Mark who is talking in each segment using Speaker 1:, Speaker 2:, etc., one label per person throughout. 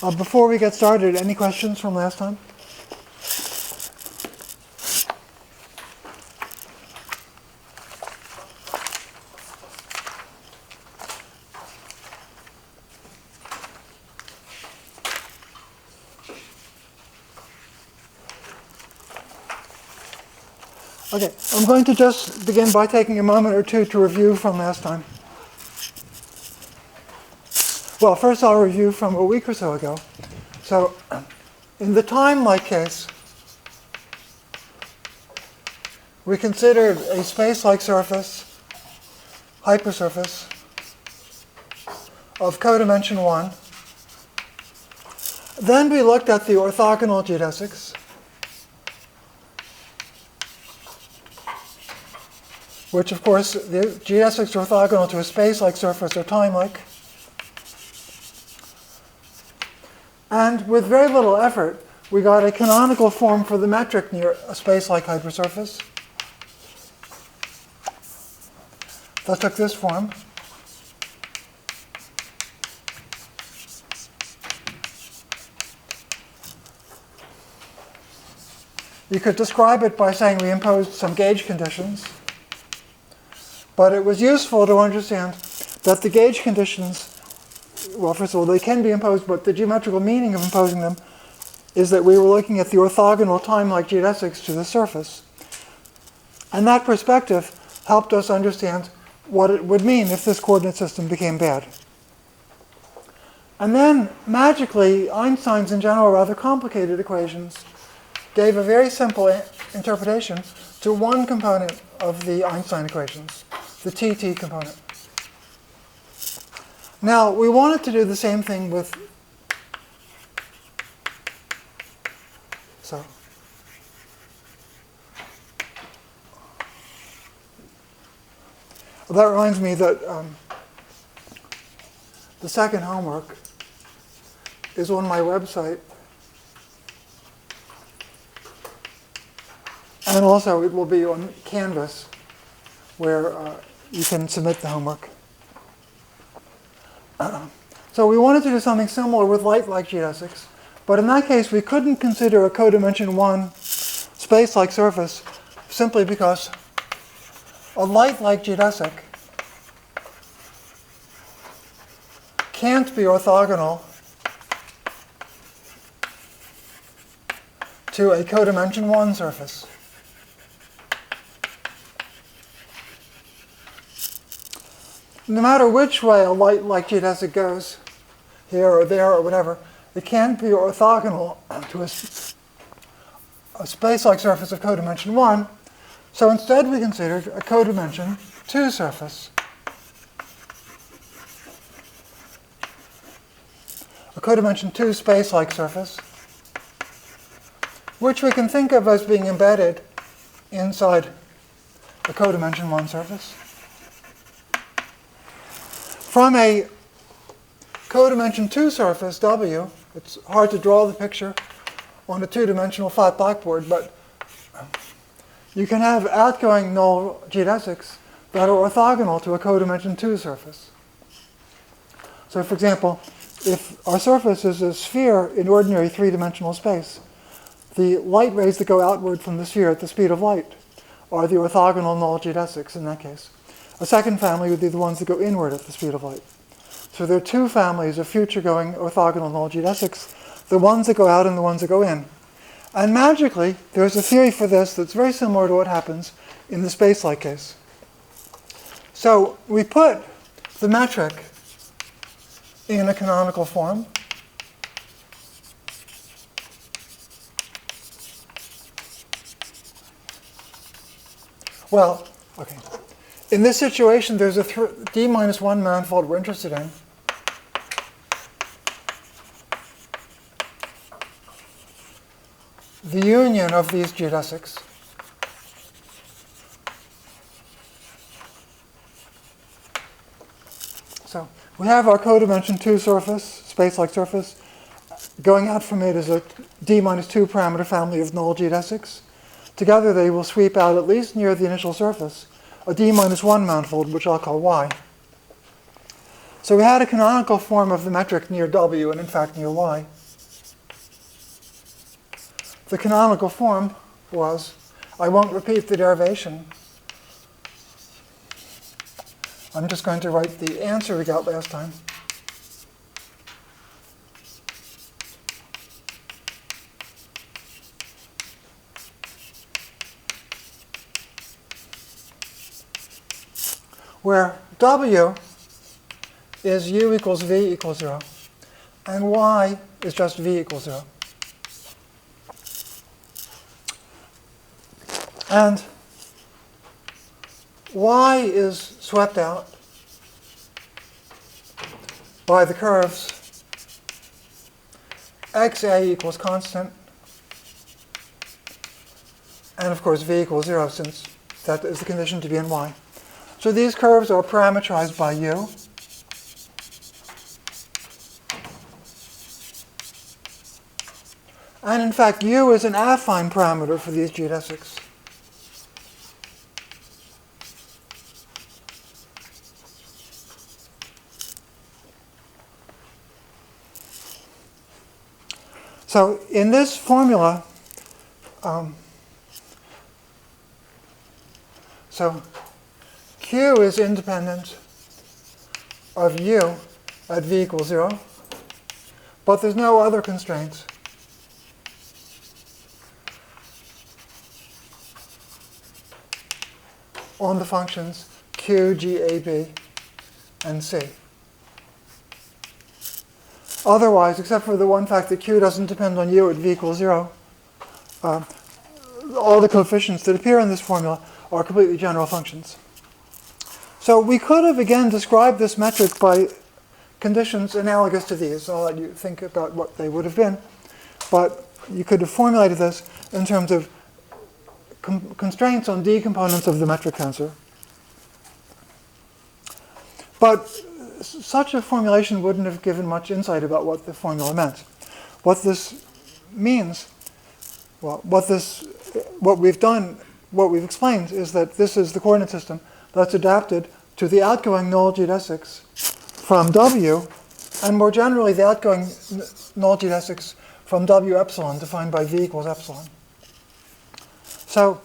Speaker 1: Before we get started, any questions from last time? Okay, I'm going to just begin by taking a moment or two to review from last time. Well, first I'll review from a week or so ago. So, in the time-like case, we considered a space-like surface, hypersurface, of codimension 1. Then we looked at the orthogonal geodesics, which of course, the geodesics are orthogonal to a space-like surface or time-like. And with very little effort, we got a canonical form for the metric near a space-like hypersurface. That took this form. You could describe it by saying we imposed some gauge conditions. But it was useful to understand that the gauge conditions, well, first of all, they can be imposed, but the geometrical meaning of imposing them is that we were looking at the orthogonal time-like geodesics to the surface. And that perspective helped us understand what it would mean if this coordinate system became bad. And then, magically, Einstein's, in general, rather complicated equations gave a very simple interpretation to one component of the Einstein equations, the TT component. Now, we wanted to do the same thing with, so, that reminds me that the second homework is on my website. And also it will be on Canvas, where you can submit the homework. So we wanted to do something similar with light-like geodesics, but in that case we couldn't consider a codimension 1 space-like surface simply because a light-like geodesic can't be orthogonal to a codimension 1 surface. No matter which way a light-like geodesic goes, here or there or whatever, it can't be orthogonal to a space-like surface of codimension 1. So instead we considered a codimension 2 surface. A codimension 2 space-like surface, which we can think of as being embedded inside a codimension 1 surface. From a codimension 2 surface, W, it's hard to draw the picture on a two-dimensional flat blackboard, but you can have outgoing null geodesics that are orthogonal to a codimension 2 surface. So for example, if our surface is a sphere in ordinary three-dimensional space, the light rays that go outward from the sphere at the speed of light are the orthogonal null geodesics in that case. A second family would be the ones that go inward at the speed of light. So there are two families of future-going orthogonal null geodesics, the ones that go out and the ones that go in. And magically, there's a theory for this that's very similar to what happens in the space-like case. So we put the metric in a canonical form. Well, okay. In this situation, there's a d-1 manifold we're interested in. The union of these geodesics. So we have our codimension 2 surface, space-like surface. Going out from it is a d-2 parameter family of null geodesics. Together they will sweep out at least near the initial surface a d-1 manifold, which I'll call Y. So we had a canonical form of the metric near W and in fact near Y. The canonical form was, I won't repeat the derivation. I'm just going to write the answer we got last time. Where W is U equals V equals 0, and Y is just V equals 0. And Y is swept out by the curves xa equals constant, and of course V equals 0, since that is the condition to be in Y. So these curves are parameterized by U. And in fact, U is an affine parameter for these geodesics. So in this formula, so Q is independent of U at V equals 0, but there's no other constraints. On the functions Q, G, A, B, and C. Otherwise, except for the one fact that Q doesn't depend on U at V equals 0, all the coefficients that appear in this formula are completely general functions. So we could have, again, described this metric by conditions analogous to these. I'll let you think about what they would have been. But you could have formulated this in terms of constraints on D components of the metric tensor. But such a formulation wouldn't have given much insight about what the formula meant. What this means, well, what we've explained is that this is the coordinate system that's adapted to the outgoing null geodesics from W, and more generally the outgoing null geodesics from W epsilon, defined by V equals epsilon. So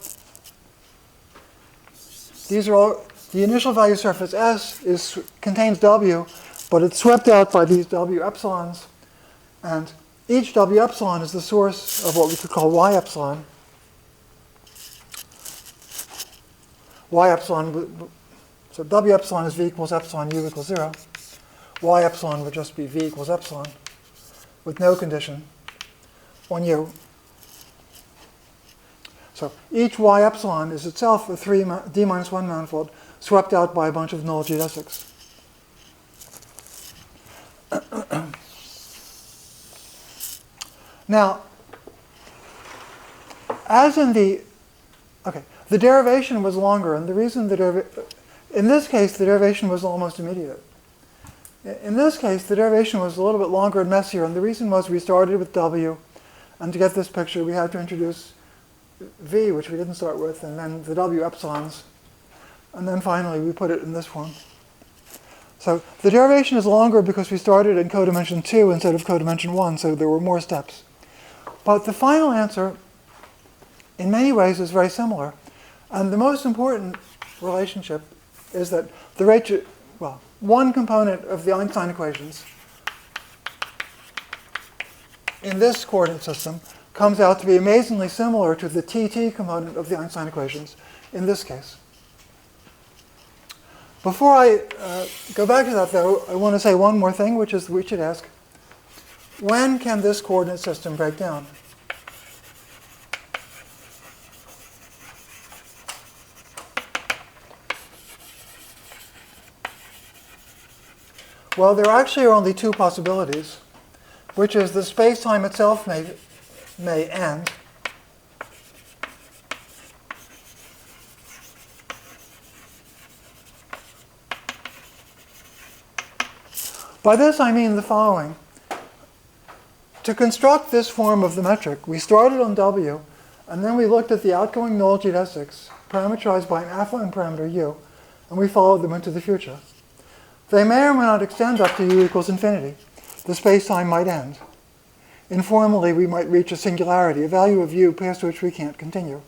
Speaker 1: these are all, the initial value surface S contains W, but it's swept out by these W epsilons, and each W epsilon is the source of what we could call Y epsilon. Y epsilon, so W epsilon is V equals epsilon, U equals 0. Y epsilon would just be V equals epsilon with no condition on U. So each Y epsilon is itself a D minus 1 manifold swept out by a bunch of null geodesics. Now, as in the derivation was longer, and the reason in this case the derivation was almost immediate. In this case, the derivation was a little bit longer and messier, and the reason was we started with W, and to get this picture we had to introduce V, which we didn't start with, and then the W epsilons, and then finally we put it in this form. So the derivation is longer because we started in codimension 2 instead of codimension 1, so there were more steps. But the final answer, in many ways, is very similar. And the most important relationship is that the rate, well, one component of the Einstein equations in this coordinate system comes out to be amazingly similar to the TT component of the Einstein equations in this case. Before I go back to that, though, I want to say one more thing, which is we should ask, when can this coordinate system break down? Well, there actually are only two possibilities, which is the space-time itself may end, by this I mean the following. To construct this form of the metric, we started on W, and then we looked at the outgoing null geodesics, parameterized by an affine parameter U, and we followed them into the future. They may or may not extend up to u equals infinity. The space-time might end. Informally, we might reach a singularity, a value of u past which we can't continue.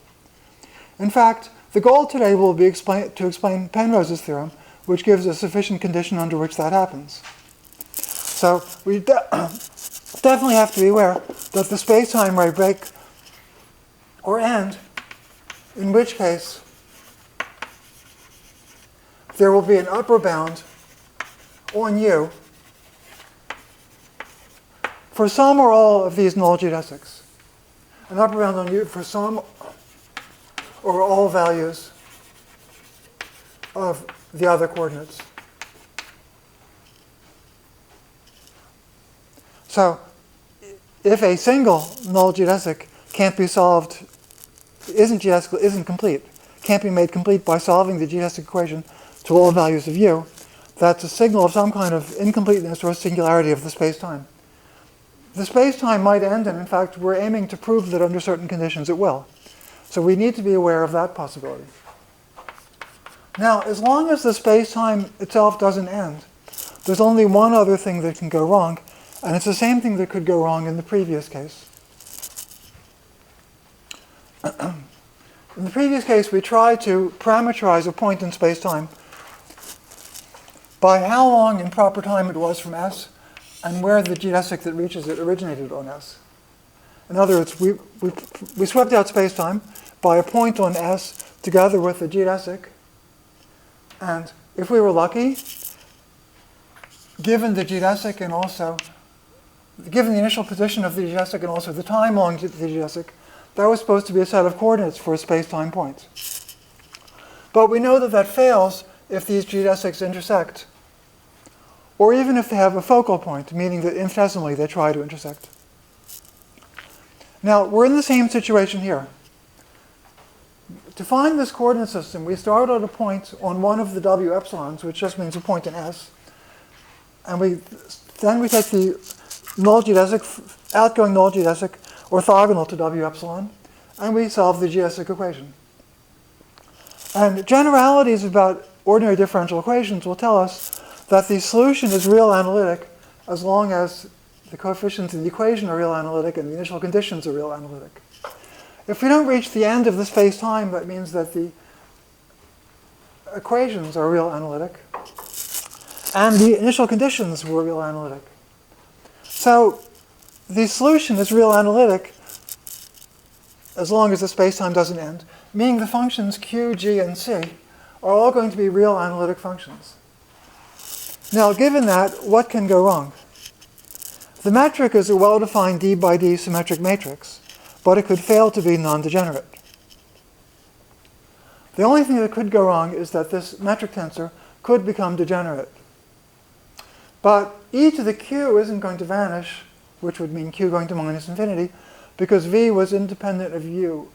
Speaker 1: In fact, the goal today will be to explain Penrose's theorem, which gives a sufficient condition under which that happens. So we definitely have to be aware that the space-time may break or end, in which case there will be an upper bound on u for some or all of these null geodesics. An upper bound on u for some or all values of the other coordinates. So if a single null geodesic can't be solved, isn't complete, can't be made complete by solving the geodesic equation to all values of u, that's a signal of some kind of incompleteness or singularity of the space-time. The space-time might end, and in fact, we're aiming to prove that under certain conditions it will. So we need to be aware of that possibility. Now, as long as the space-time itself doesn't end, there's only one other thing that can go wrong, and it's the same thing that could go wrong in the previous case. In the previous case, we tried to parameterize a point in space-time by how long in proper time it was from S and where the geodesic that reaches it originated on S. In other words, we swept out space-time by a point on S together with the geodesic, and if we were lucky, given the geodesic and also given the initial position of the geodesic and also the time along the geodesic, that was supposed to be a set of coordinates for a space-time point. But we know that that fails if these geodesics intersect, or even if they have a focal point, meaning that infinitesimally they try to intersect. Now, we're in the same situation here. To find this coordinate system, we start at a point on one of the w epsilons, which just means a point in S, and then we take the null geodesic, outgoing null geodesic, orthogonal to w epsilon, and we solve the geodesic equation. And generalities about ordinary differential equations will tell us that the solution is real analytic as long as the coefficients in the equation are real analytic and the initial conditions are real analytic. If we don't reach the end of the space-time, that means that the equations are real analytic and the initial conditions were real analytic. So the solution is real analytic as long as the space-time doesn't end, meaning the functions q, g, and c are all going to be real analytic functions. Now, given that, what can go wrong? The metric is a well-defined d by d symmetric matrix, but it could fail to be non-degenerate. The only thing that could go wrong is that this metric tensor could become degenerate. But e to the q isn't going to vanish, which would mean q going to minus infinity, because v was independent of u.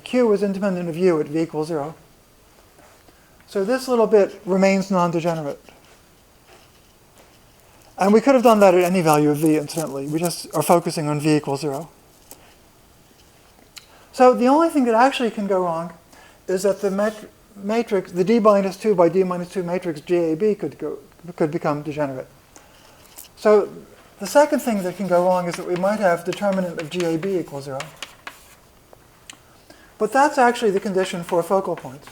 Speaker 1: Q was independent of u at v equals 0. So this little bit remains non-degenerate. And we could have done that at any value of v, incidentally. We just are focusing on v equals 0. So the only thing that actually can go wrong is that the matrix, the d minus 2 by d minus 2 matrix GAB could become degenerate. So the second thing that can go wrong is that we might have determinant of GAB equals 0. But that's actually the condition for a focal point.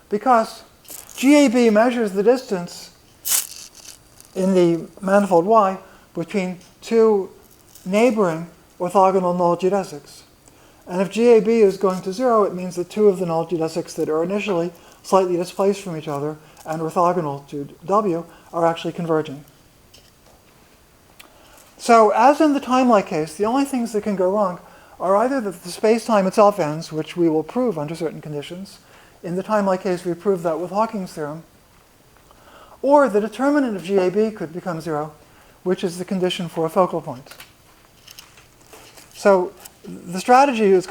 Speaker 1: Because GAB measures the distance in the manifold Y between two neighboring orthogonal null geodesics. And if GAB is going to 0, it means that two of the null geodesics that are initially slightly displaced from each other and orthogonal to W are actually converging. So as in the time-like case, the only things that can go wrong are either that the space-time itself ends, which we will prove under certain conditions. In the time-like case, we proved that with Hawking's theorem. Or the determinant of GAB could become 0, which is the condition for a focal point. So the strategy is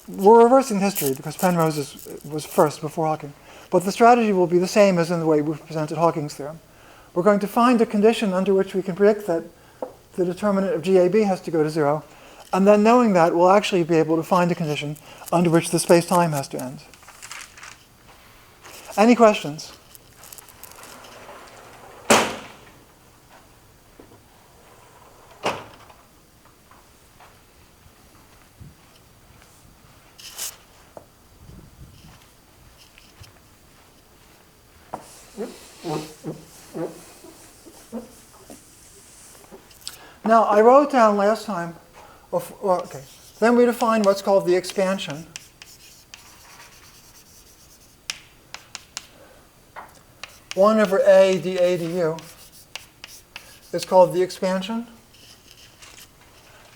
Speaker 1: we're reversing history because Penrose was first before Hawking. But the strategy will be the same as in the way we've presented Hawking's theorem. We're going to find a condition under which we can predict that the determinant of GAB has to go to 0. And then knowing that, we'll actually be able to find a condition under which the space-time has to end. Any questions? Now, I wrote down last time, then we define what's called the expansion. One over a dA du is called the expansion.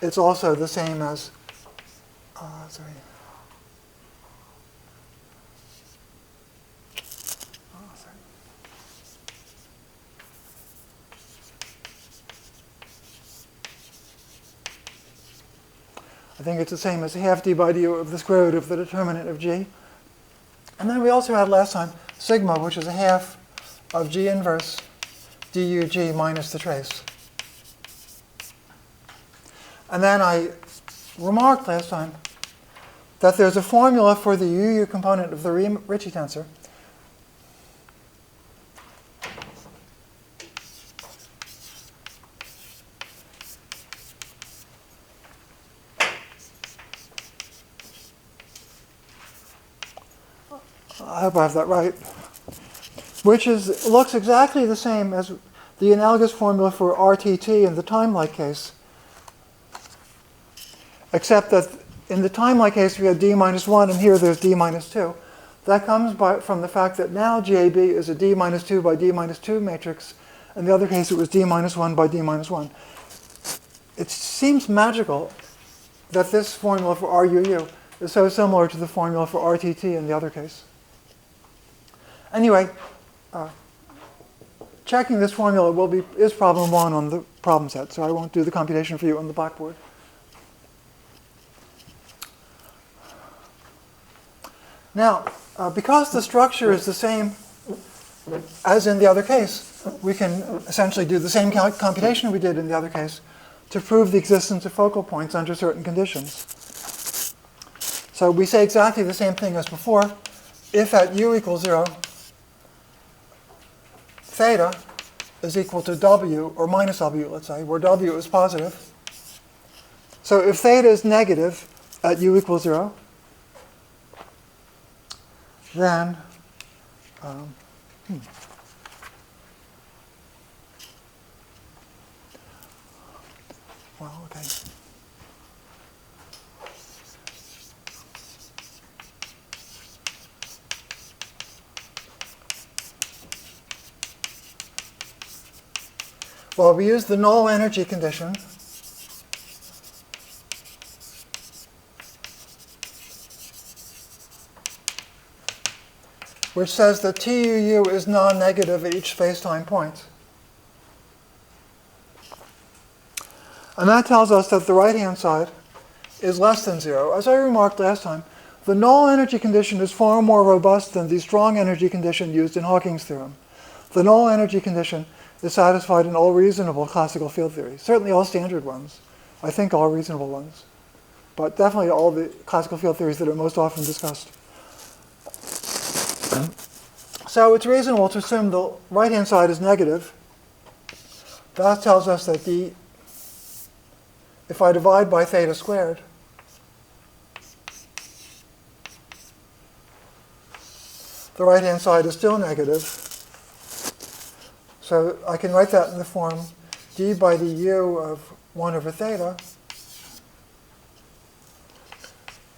Speaker 1: It's also the same as, I think it's the same as half d by du of the square root of the determinant of g. And then we also had last time sigma, which is a half of g inverse dug minus the trace. And then I remarked last time that there's a formula for the UU component of the Ricci tensor. I hope I have that right. Which looks exactly the same as the analogous formula for RTT in the time-like case, except that in the time-like case we had d minus 1, and here there's d minus 2. That comes from the fact that now GAB is a d minus 2 by d minus 2 matrix. In the other case, it was d minus 1 by d minus 1. It seems magical that this formula for RUU is so similar to the formula for RTT in the other case. Anyway, checking this formula is problem 1 on the problem set, so I won't do the computation for you on the blackboard. Now, because the structure is the same as in the other case, we can essentially do the same computation we did in the other case to prove the existence of focal points under certain conditions. So we say exactly the same thing as before. If at u equals 0, theta is equal to w, or minus w, let's say, where w is positive. So if theta is negative at u equals 0, then well, okay. Well, we use the null energy condition. Which says that TUU is non-negative at each space-time point. And that tells us that the right-hand side is less than 0. As I remarked last time, the null energy condition is far more robust than the strong energy condition used in Hawking's theorem. The null energy condition is satisfied in all reasonable classical field theories. Certainly all standard ones. I think all reasonable ones. But definitely all the classical field theories that are most often discussed. So it's reasonable to assume the right-hand side is negative. That tells us that if I divide by theta squared, the right-hand side is still negative. So I can write that in the form d by du of 1 over theta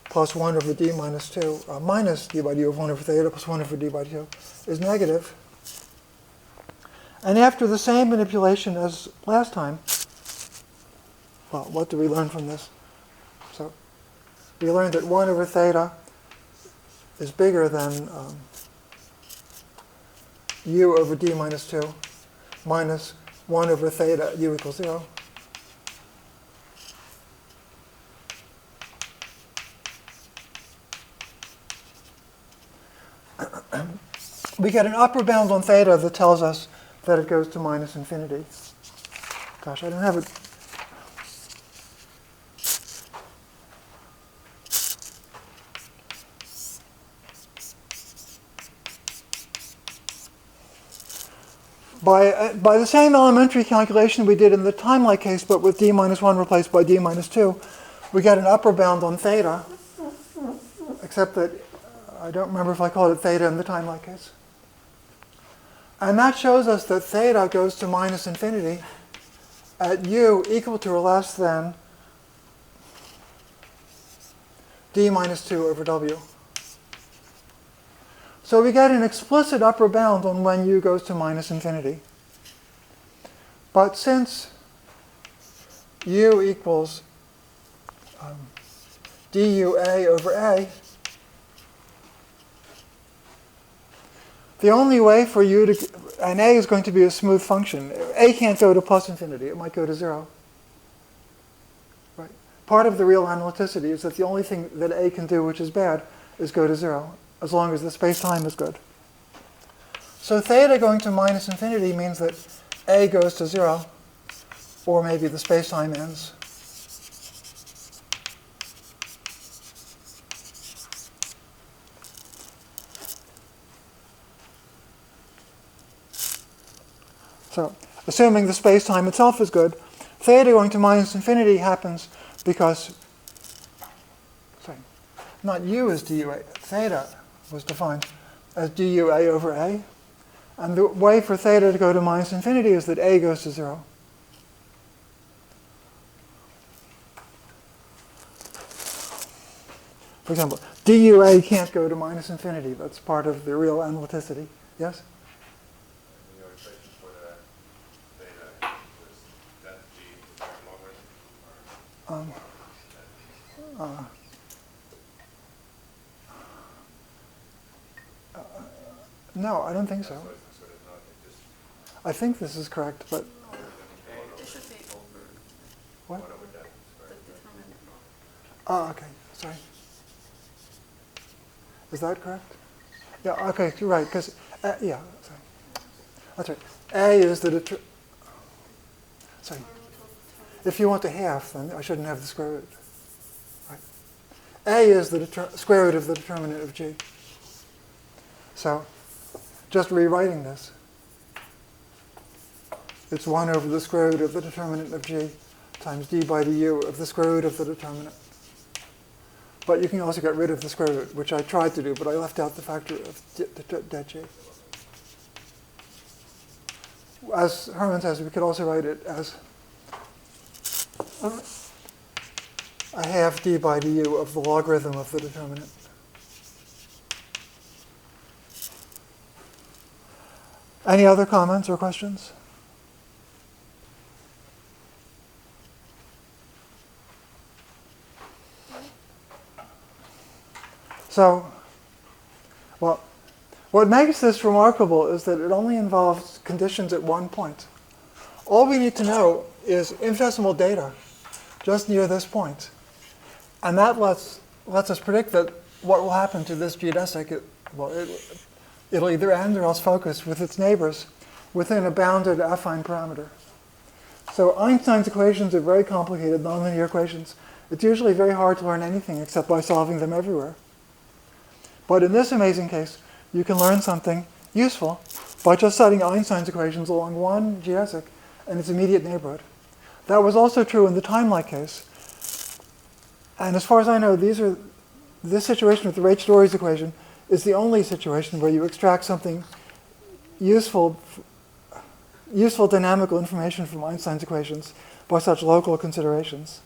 Speaker 1: plus 1 over d minus 2, minus d by du of 1 over theta plus 1 over d by 2 is negative. And after the same manipulation as last time, well, what do we learn from this? So we learned that 1 over theta is bigger than u over d minus 2 minus 1 over theta at u equals 0. We get an upper bound on theta that tells us that it goes to minus infinity. Gosh, I don't have it. By the same elementary calculation we did in the time-like case, but with d minus 1 replaced by d minus 2, we get an upper bound on theta, except that I don't remember if I called it theta in the time-like case. And that shows us that theta goes to minus infinity at u equal to or less than d minus 2 over w. So we get an explicit upper bound on when u goes to minus infinity. But since u equals dua over a, the only way for u to, and a is going to be a smooth function. A can't go to plus infinity. It might go to 0. Right? Part of the real analyticity is that the only thing that a can do, which is bad, is go to 0, as long as the space-time is good. So theta going to minus infinity means that a goes to 0, or maybe the space-time ends. So, assuming the space-time itself is good, theta going to minus infinity happens because, sorry, not u is dua, theta was defined as dua over a. And the way for theta to go to minus infinity is that a goes to 0. For example, dua can't go to minus infinity. That's part of the real analyticity. Yes? No, I don't think so. I think this is correct, but
Speaker 2: It should be over
Speaker 1: what?
Speaker 2: the determinant.
Speaker 1: Ah, okay. Sorry. Is that correct? Yeah. Okay. You're right. Because yeah. Sorry. That's right. A is the sorry. If you want a half, then I shouldn't have the square root. Right. A is the square root of the determinant of g. So, just rewriting this, it's 1 over the square root of the determinant of g times d by du of the square root of the determinant. But you can also get rid of the square root, which I tried to do, but I left out the factor of det g. As Herman says, we could also write it as a half d by du of the logarithm of the determinant. Any other comments or questions? So, well, what makes this remarkable is that it only involves conditions at one point. All we need to know is infinitesimal data just near this point. And that lets us predict that what will happen to this geodesic, it'll either end or else focus with its neighbors within a bounded affine parameter. So Einstein's equations are very complicated nonlinear equations. It's usually very hard to learn anything except by solving them everywhere. But in this amazing case, you can learn something useful by just studying Einstein's equations along one geodesic and its immediate neighborhood. That was also true in the time-like case. And as far as I know, this situation with the Rayleigh-Story's equation is the only situation where you extract something useful dynamical information from Einstein's equations by such local considerations.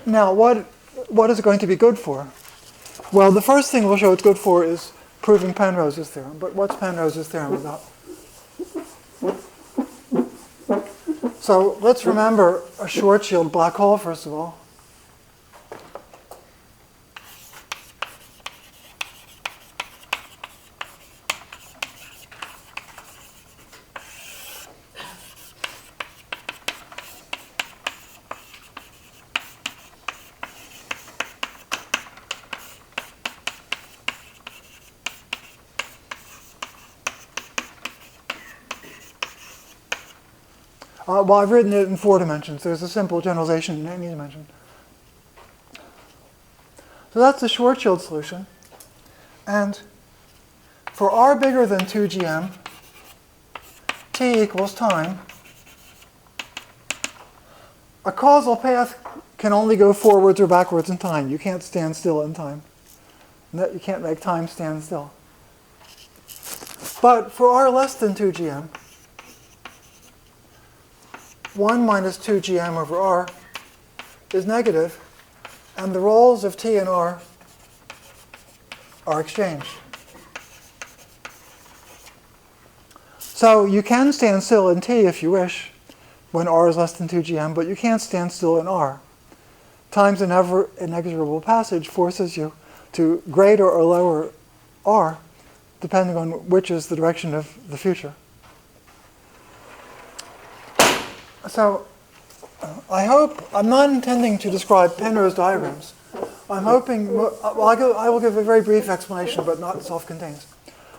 Speaker 1: Now, what is it going to be good for? Well, the first thing we'll show it's good for is proving Penrose's theorem. But what's Penrose's theorem about? So let's remember a Schwarzschild black hole, first of all. Well, I've written it in 4 dimensions. There's a simple generalization in any dimension. So that's the Schwarzschild solution. And for r bigger than 2gm, t equals time, a causal path can only go forwards or backwards in time. You can't stand still in time. You can't make time stand still. But for r less than 2gm, 1 minus 2gm over r is negative, and the roles of t and r are exchanged. So you can stand still in t if you wish, when r is less than 2gm, but you can't stand still in r. Time's inexorable passage forces you to greater or lower r, depending on which is the direction of the future. So I hope, I'm not intending to describe Penrose diagrams. I'm hoping, I will give a very brief explanation, but not self-contained,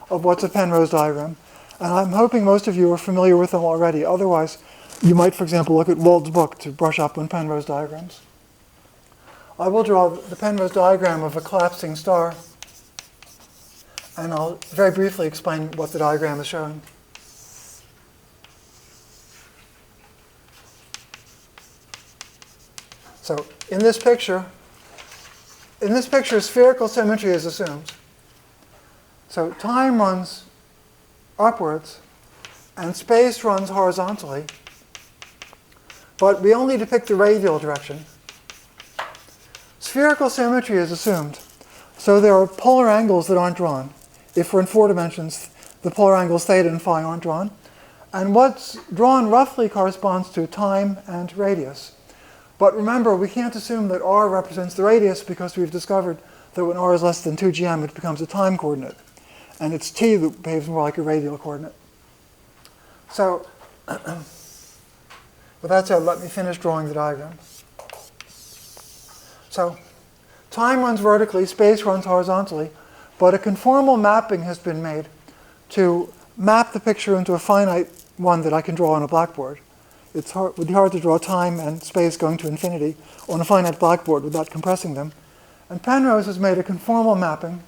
Speaker 1: of what's a Penrose diagram. And I'm hoping most of you are familiar with them already. Otherwise, you might, for example, look at Wald's book to brush up on Penrose diagrams. I will draw the Penrose diagram of a collapsing star, and I'll very briefly explain what the diagram is showing. So in this picture, spherical symmetry is assumed. So time runs upwards, and space runs horizontally, but we only depict the radial direction. Spherical symmetry is assumed, so there are polar angles that aren't drawn. If we're in 4 dimensions, the polar angles theta and phi aren't drawn. And what's drawn roughly corresponds to time and radius. But remember, we can't assume that r represents the radius because we've discovered that when r is less than 2gm, it becomes a time coordinate. And it's t that behaves more like a radial coordinate. So with that said, let me finish drawing the diagram. So time runs vertically, space runs horizontally, but a conformal mapping has been made to map the picture into a finite one that I can draw on a blackboard. It would be hard to draw time and space going to infinity on a finite blackboard without compressing them. And Penrose has made a conformal mapping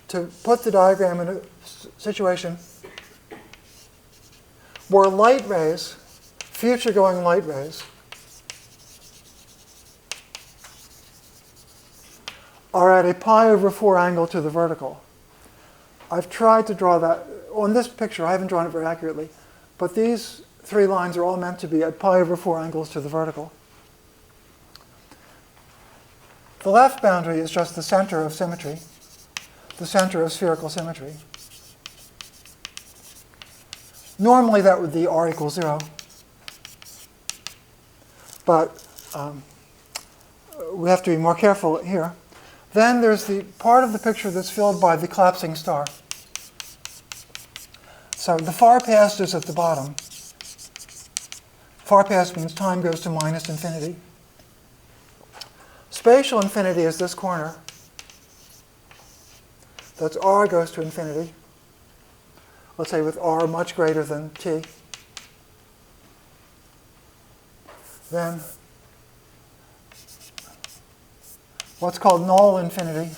Speaker 1: to put the diagram in a situation where light rays, future-going light rays, are at a pi over 4 angle to the vertical. I've tried to draw that. On this picture, I haven't drawn it very accurately, but these 3 lines are all meant to be at pi over 4 angles to the vertical. The left boundary is just the center of symmetry, the center of spherical symmetry. Normally that would be r equals 0, but we have to be more careful here. Then there's the part of the picture that's filled by the collapsing star. So the far past is at the bottom. Far past means time goes to minus infinity. Spatial infinity is this corner. That's r goes to infinity. Let's say with r much greater than t. Then what's called null infinity.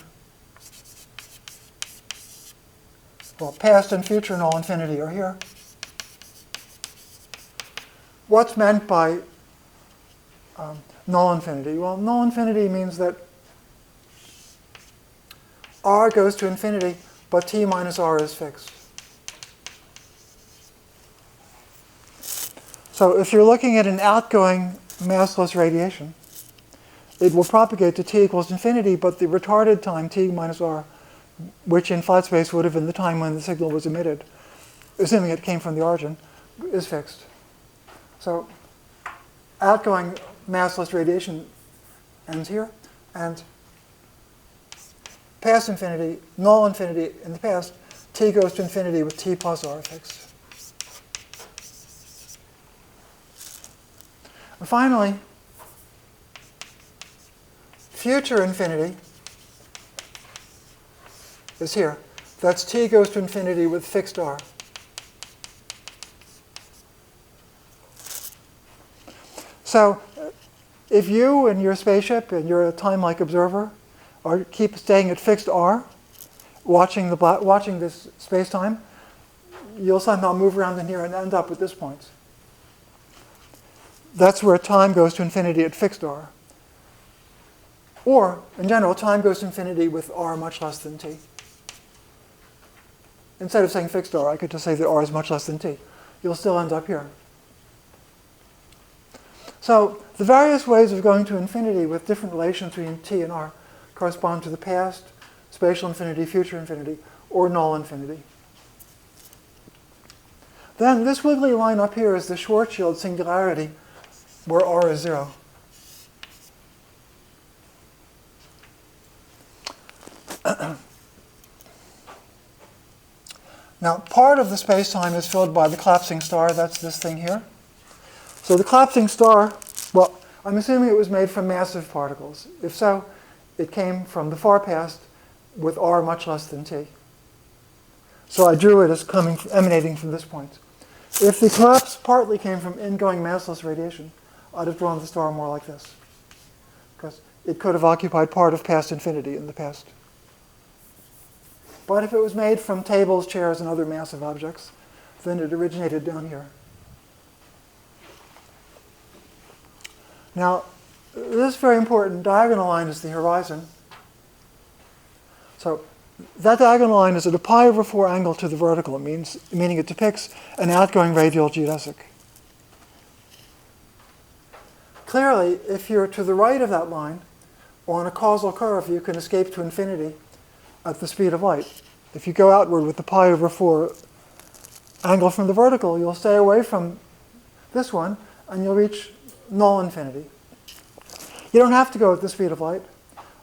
Speaker 1: Well, past and future null infinity are here. What's meant by null infinity? Well, null infinity means that r goes to infinity, but t minus r is fixed. So if you're looking at an outgoing massless radiation, it will propagate to t equals infinity, but the retarded time, t minus r, which in flat space would have been the time when the signal was emitted, assuming it came from the origin, is fixed. So outgoing massless radiation ends here, and past infinity, null infinity in the past, t goes to infinity with t plus r fixed. And finally, future infinity is here. That's t goes to infinity with fixed r. So if you and your spaceship, and you're a time-like observer, or keep staying at fixed r, watching this space-time, you'll somehow move around in here and end up at this point. That's where time goes to infinity at fixed r. Or, in general, time goes to infinity with r much less than t. Instead of saying fixed r, I could just say that r is much less than t. You'll still end up here. So the various ways of going to infinity with different relations between t and r correspond to the past, spatial infinity, future infinity, or null infinity. Then this wiggly line up here is the Schwarzschild singularity, where r is 0. Now, part of the space-time is filled by the collapsing star. That's this thing here. So the collapsing star, well, I'm assuming it was made from massive particles. If so, it came from the far past with r much less than t. So I drew it as emanating from this point. If the collapse partly came from ingoing massless radiation, I'd have drawn the star more like this, because it could have occupied part of past infinity in the past. But if it was made from tables, chairs, and other massive objects, then it originated down here. Now, this very important diagonal line is the horizon. So that diagonal line is at a pi/4 angle to the vertical, meaning it depicts an outgoing radial geodesic. Clearly, if you're to the right of that line, on a causal curve, you can escape to infinity at the speed of light. If you go outward with the pi/4 angle from the vertical, you'll stay away from this one, and you'll reach null infinity. You don't have to go at the speed of light.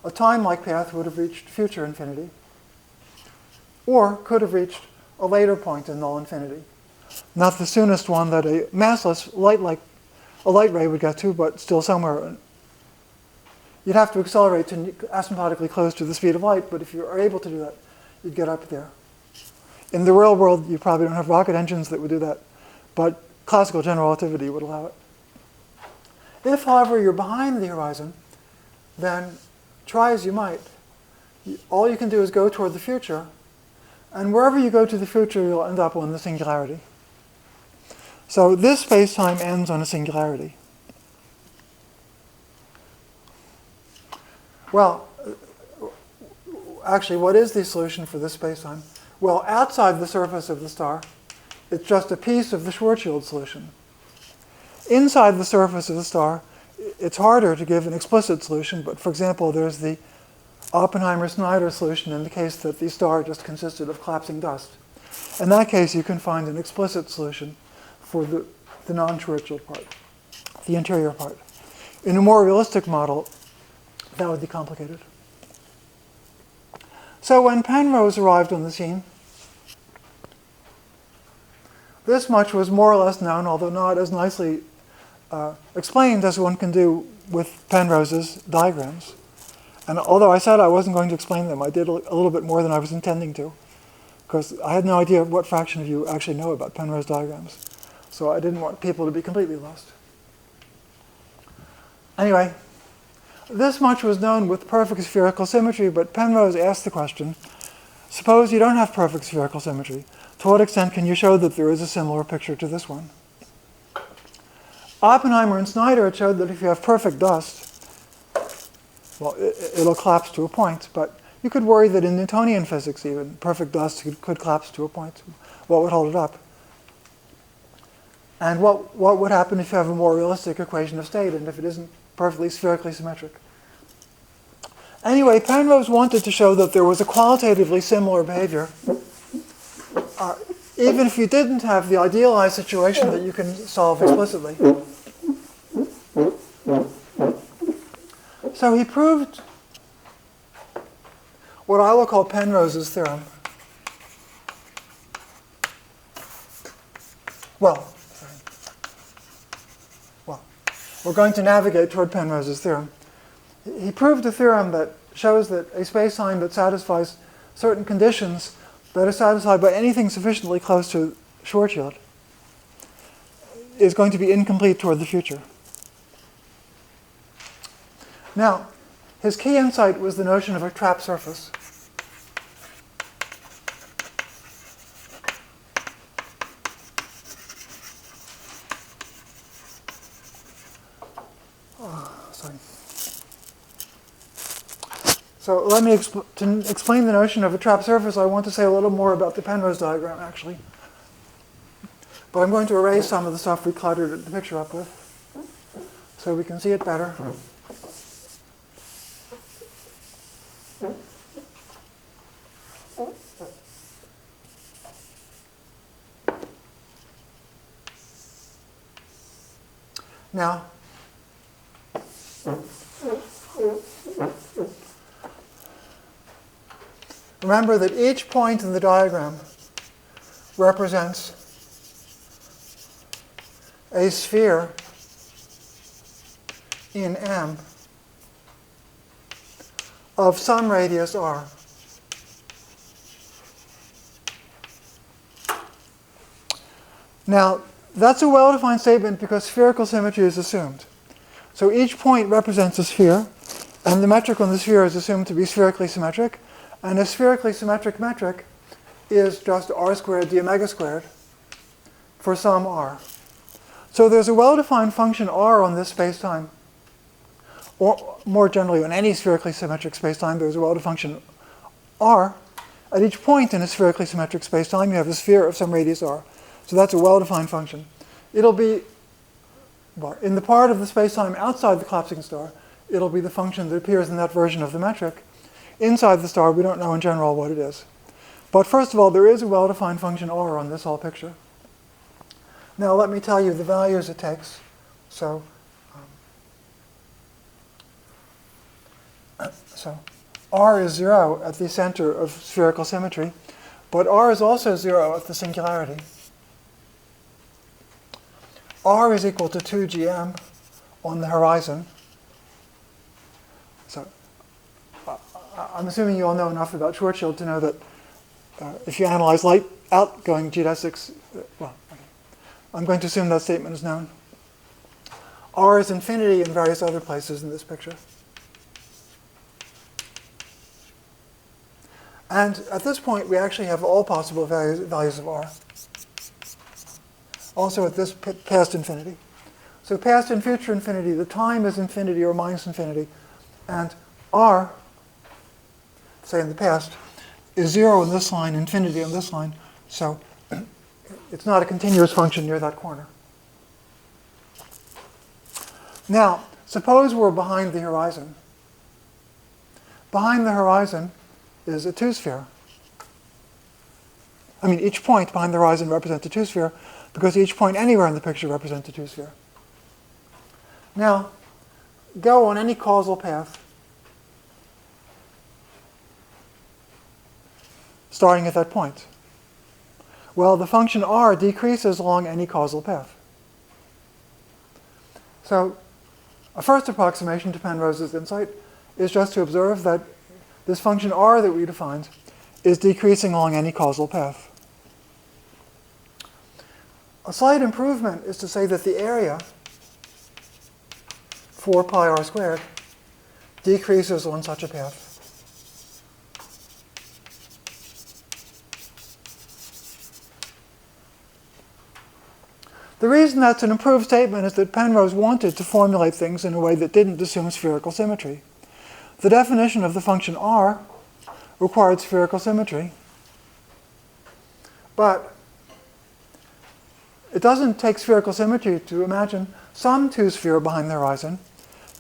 Speaker 1: A time-like path would have reached future infinity, or could have reached a later point in null infinity. Not the soonest one that a massless light ray would get to, but still somewhere. You'd have to accelerate to asymptotically close to the speed of light, but if you are able to do that, you'd get up there. In the real world, you probably don't have rocket engines that would do that, but classical general relativity would allow it. If, however, you're behind the horizon, then try as you might, all you can do is go toward the future, and wherever you go to the future, you'll end up on the singularity. So this space-time ends on a singularity. Well, actually, what is the solution for this space-time? Well, outside the surface of the star, it's just a piece of the Schwarzschild solution. Inside the surface of the star, it's harder to give an explicit solution, but for example, there's the Oppenheimer-Snyder solution in the case that the star just consisted of collapsing dust. In that case, you can find an explicit solution for the non-Schwarzschild part, the interior part. In a more realistic model, that would be complicated. So when Penrose arrived on the scene, this much was more or less known, although not as nicely explained as one can do with Penrose's diagrams. And although I said I wasn't going to explain them, I did a little bit more than I was intending to, because I had no idea what fraction of you actually know about Penrose diagrams. So I didn't want people to be completely lost. Anyway, this much was known with perfect spherical symmetry, but Penrose asked the question, suppose you don't have perfect spherical symmetry. To what extent can you show that there is a similar picture to this one? Oppenheimer and Snyder had showed that if you have perfect dust, well, it'll collapse to a point, but you could worry that in Newtonian physics even, perfect dust could collapse to a point. What would hold it up? And what would happen if you have a more realistic equation of state and if it isn't perfectly spherically symmetric? Anyway, Penrose wanted to show that there was a qualitatively similar behavior, even if you didn't have the idealized situation that you can solve explicitly. So he proved what I will call Penrose's theorem. Well, we're going to navigate toward Penrose's theorem. He proved a theorem that shows that a space-time that satisfies certain conditions that are satisfied by anything sufficiently close to Schwarzschild is going to be incomplete toward the future. Now, his key insight was the notion of a trap surface. Sorry. So let me to explain the notion of a trap surface, I want to say a little more about the Penrose diagram, actually. But I'm going to erase some of the stuff we cluttered the picture up with so we can see it better. Now, remember that each point in the diagram represents a sphere in M of some radius r. Now, that's a well-defined statement because spherical symmetry is assumed. So each point represents a sphere, and the metric on the sphere is assumed to be spherically symmetric. And a spherically symmetric metric is just r squared d omega squared for some r. So there's a well-defined function r on this spacetime. Or more generally, on any spherically symmetric spacetime, there's a well-defined function r. At each point in a spherically symmetric spacetime, you have a sphere of some radius r. So that's a well-defined function. It'll be, well, in the part of the spacetime outside the collapsing star, it'll be the function that appears in that version of the metric. Inside the star, we don't know in general what it is. But first of all, there is a well-defined function r on this whole picture. Now let me tell you the values it takes. So r is 0 at the center of spherical symmetry, but r is also 0 at the singularity. R is equal to 2gm on the horizon. So I'm assuming you all know enough about Schwarzschild to know that if you analyze light outgoing geodesics, well, okay. I'm going to assume that statement is known. R is infinity in various other places in this picture. And at this point, we actually have all possible values of r. Also at this past infinity. So past and future infinity, the time is infinity or minus infinity. And r, say in the past, is 0 on this line, infinity on this line. So it's not a continuous function near that corner. Now, suppose we're behind the horizon. Behind the horizon is a two-sphere. I mean, each point behind the horizon represents a two-sphere because each point anywhere in the picture represents a two-sphere. Now, go on any causal path starting at that point. Well, the function r decreases along any causal path. So a first approximation to Penrose's insight is just to observe that this function r that we defined is decreasing along any causal path. A slight improvement is to say that the area, 4 pi r squared, decreases on such a path. The reason that's an improved statement is that Penrose wanted to formulate things in a way that didn't assume spherical symmetry. The definition of the function r required spherical symmetry, but it doesn't take spherical symmetry to imagine some two-sphere behind the horizon.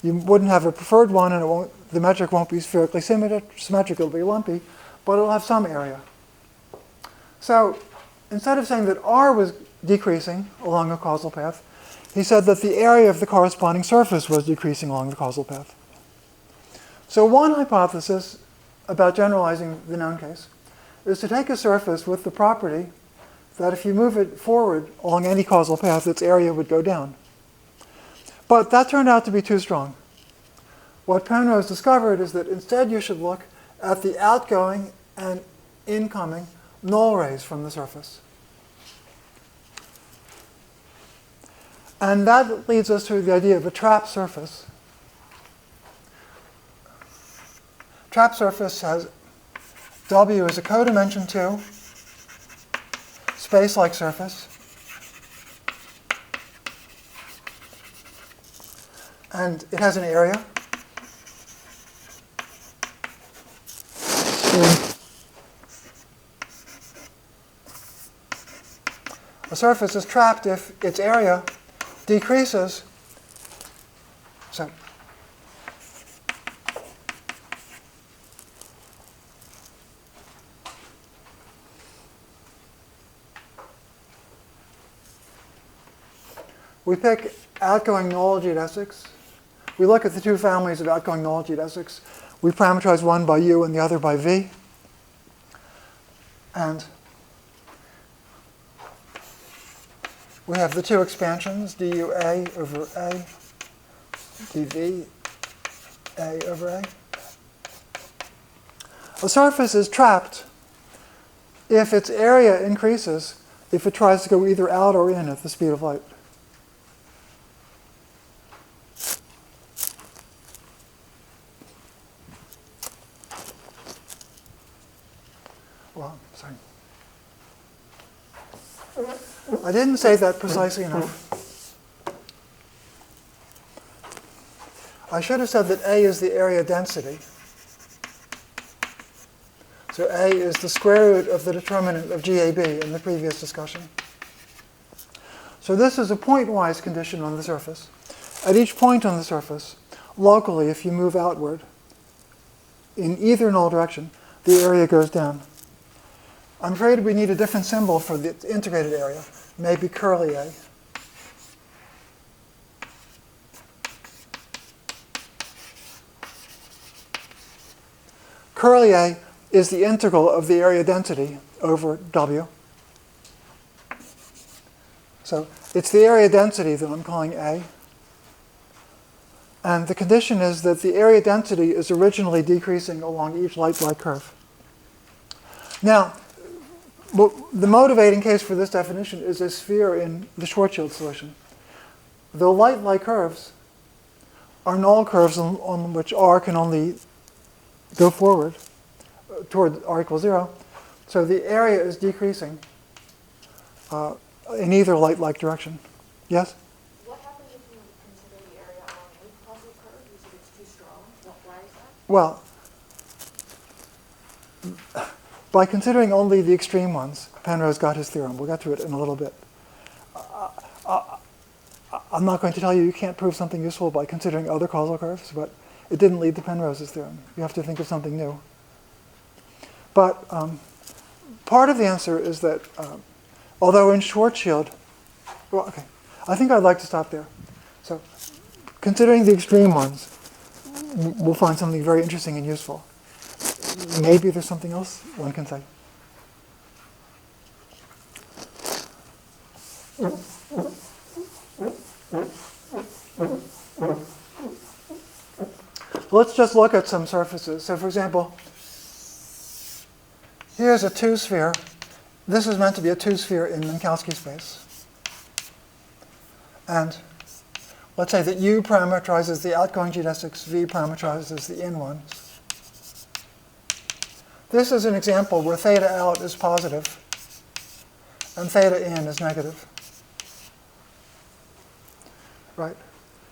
Speaker 1: You wouldn't have a preferred one, and the metric won't be spherically symmetric, it'll be lumpy, but it'll have some area. So instead of saying that r was decreasing along a causal path, he said that the area of the corresponding surface was decreasing along the causal path. So one hypothesis about generalizing the known case is to take a surface with the property that if you move it forward along any causal path, its area would go down. But that turned out to be too strong. What Penrose discovered is that instead you should look at the outgoing and incoming null rays from the surface. And that leads us to the idea of a trap surface. trap surface has W is a codimension 2 space-like surface. And it has an area. A surface is trapped if its area decreases. So we pick outgoing null geodesics. We look at the two families of outgoing null geodesics. We parameterize one by U and the other by V. And we have the two expansions, dUA over A, dV A over A. A surface is trapped if its area increases if it tries to go either out or in at the speed of light. Well, sorry. I didn't say that precisely enough. I should have said that A is the area density. So A is the square root of the determinant of GAB in the previous discussion. So this is a pointwise condition on the surface. At each point on the surface, locally, if you move outward in either null direction, the area goes down. I'm afraid we need a different symbol for the integrated area, maybe curly A. Curly A is the integral of the area density over W. So it's the area density that I'm calling A. And the condition is that the area density is originally decreasing along each light-like curve. Now, the motivating case for this definition is a sphere in the Schwarzschild solution. The light-like curves are null curves on which R can only go forward toward R equals 0. So the area is decreasing in either light-like direction. Yes?
Speaker 3: What happens if you consider the area along a causal curve? You said it's too strong. Why is that?
Speaker 1: Well, by considering only the extreme ones, Penrose got his theorem. We'll get to it in a little bit. I'm not going to tell you you can't prove something useful by considering other causal curves, but it didn't lead to Penrose's theorem. You have to think of something new. But part of the answer is that although in Schwarzschild, well, okay, I think I'd like to stop there. So considering the extreme ones, we'll find something very interesting and useful. Maybe there's something else one can say. Let's just look at some surfaces. So for example, here's a two-sphere. This is meant to be a two-sphere in Minkowski space. And let's say that U parameterizes the outgoing geodesics, V parameterizes the in ones. This is an example where theta out is positive and theta in is negative. Right?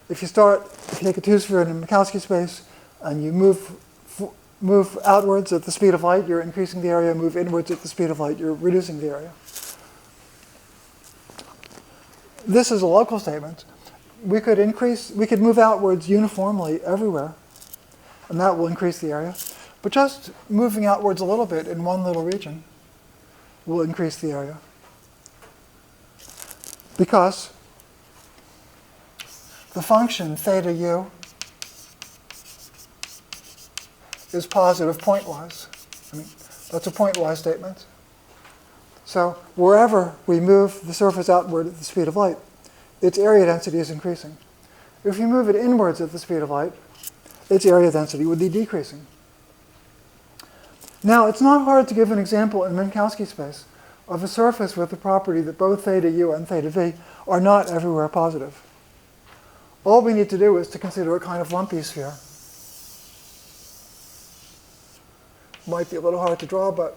Speaker 1: If you take a two-sphere in a Minkowski space and you move outwards at the speed of light, you're increasing the area. Move inwards at the speed of light, you're reducing the area. This is a local statement. We could move outwards uniformly everywhere, and that will increase the area. But just moving outwards a little bit in one little region will increase the area. Because the function theta u is positive pointwise. I mean, that's a pointwise statement. So wherever we move the surface outward at the speed of light, its area density is increasing. If you move it inwards at the speed of light, its area density would be decreasing. Now, it's not hard to give an example in Minkowski space of a surface with the property that both theta u and theta v are not everywhere positive. All we need to do is to consider a kind of lumpy sphere. might be a little hard to draw, but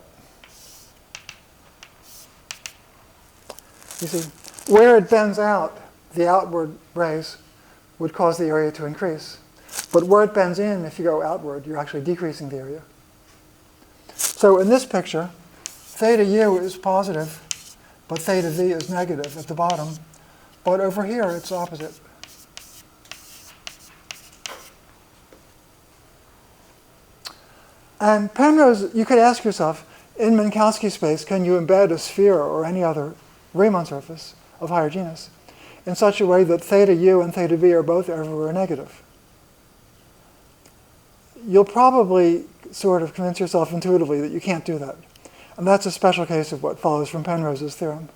Speaker 1: you see, where it bends out, the outward rays would cause the area to increase. But where it bends in, if you go outward, you're actually decreasing the area. So in this picture, theta u is positive, but theta v is negative at the bottom. But over here, it's opposite. And Penrose, you could ask yourself, in Minkowski space, can you embed a sphere or any other Riemann surface of higher genus in such a way that theta u and theta v are both everywhere negative? You'll probably sort of convince yourself intuitively that you can't do that. And that's a special case of what follows from Penrose's theorem.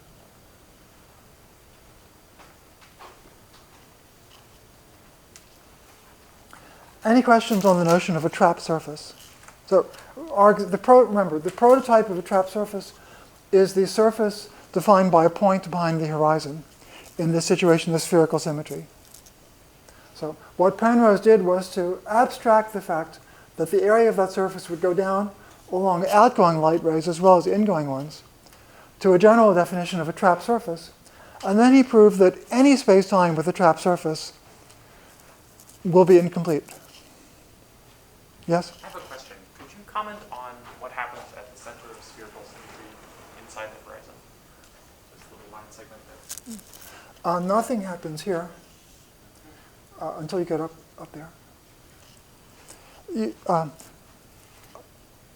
Speaker 1: Any questions on the notion of a trapped surface? So remember, the prototype of a trapped surface is the surface defined by a point behind the horizon, in this situation, the spherical symmetry. So what Penrose did was to abstract the fact that the area of that surface would go down along outgoing light rays as well as ingoing ones to a general definition of a trapped surface. And then he proved that any space-time with a trapped surface will be incomplete. Yes?
Speaker 4: I have a question. Could you comment on what happens at the center of spherical symmetry inside the horizon? This little line segment there.
Speaker 1: Nothing happens here until you get up there.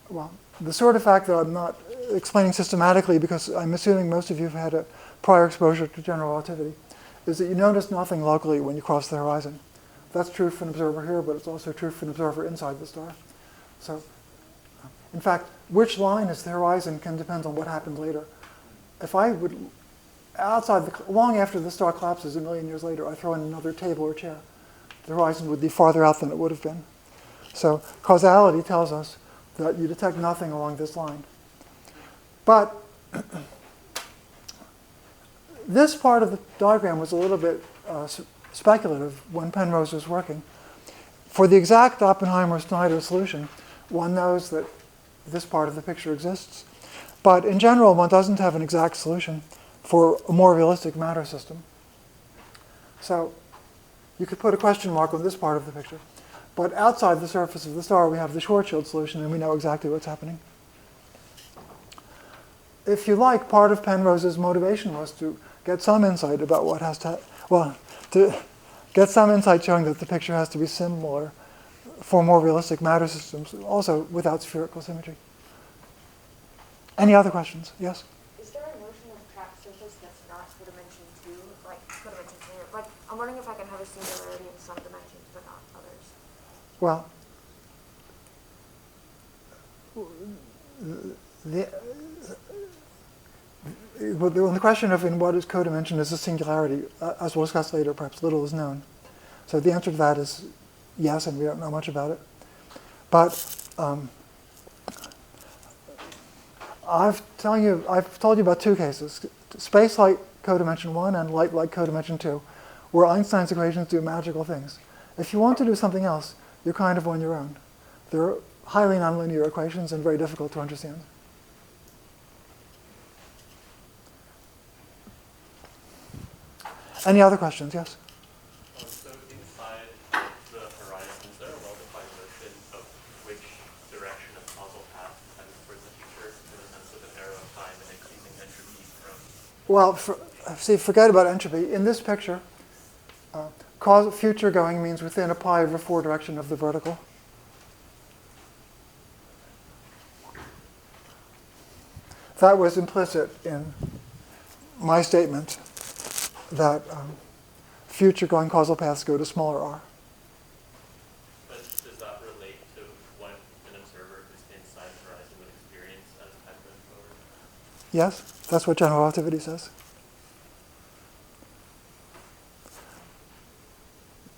Speaker 1: Well, the sort of fact that I'm not explaining systematically because I'm assuming most of you have had a prior exposure to general relativity is that you notice nothing locally when you cross the horizon. That's true for an observer here, but it's also true for an observer inside the star. So, in fact, which line is the horizon can depend on what happened later. If I would, long after the star collapses a million years later, I throw in another table or chair, the horizon would be farther out than it would have been. So causality tells us that you detect nothing along this line. But this part of the diagram was a little bit speculative when Penrose was working. For the exact Oppenheimer-Snyder solution, one knows that this part of the picture exists. But in general, one doesn't have an exact solution for a more realistic matter system. So you could put a question mark on this part of the picture. But outside the surface of the star, we have the Schwarzschild solution, and we know exactly what's happening. If you like, part of Penrose's motivation was to get some insight about what has to, to get some insight showing that the picture has to be similar for more realistic matter systems, also without spherical symmetry. Any other questions? Yes?
Speaker 3: Is there a notion of trapped surface that's not codimension 2, like codimension 2? Like, I'm wondering if I can have a singularity in some dimensions but not others.
Speaker 1: Well, the question of in what is codimension is a singularity, as we'll discuss later, perhaps little is known. So the answer to that is yes, and we don't know much about it. But I've told you about two cases, space-like codimension 1 and light-like codimension 2, where Einstein's equations do magical things. If you want to do something else, you're kind of on your own. They're highly nonlinear equations and very difficult to understand. Any other questions? Yes?
Speaker 5: So inside the horizon, is there a well-defined notion of which direction of causal path tends towards the future in the sense of an arrow of time and increasing entropy from?
Speaker 1: Well, forget about entropy. In this picture, future going means within a pi/4 direction of the vertical. That was implicit in my statement that future going causal paths go to smaller r.
Speaker 5: But does that relate to what an observer who's inside the horizon would experience as time goes forward?
Speaker 1: Yes, that's what general relativity says.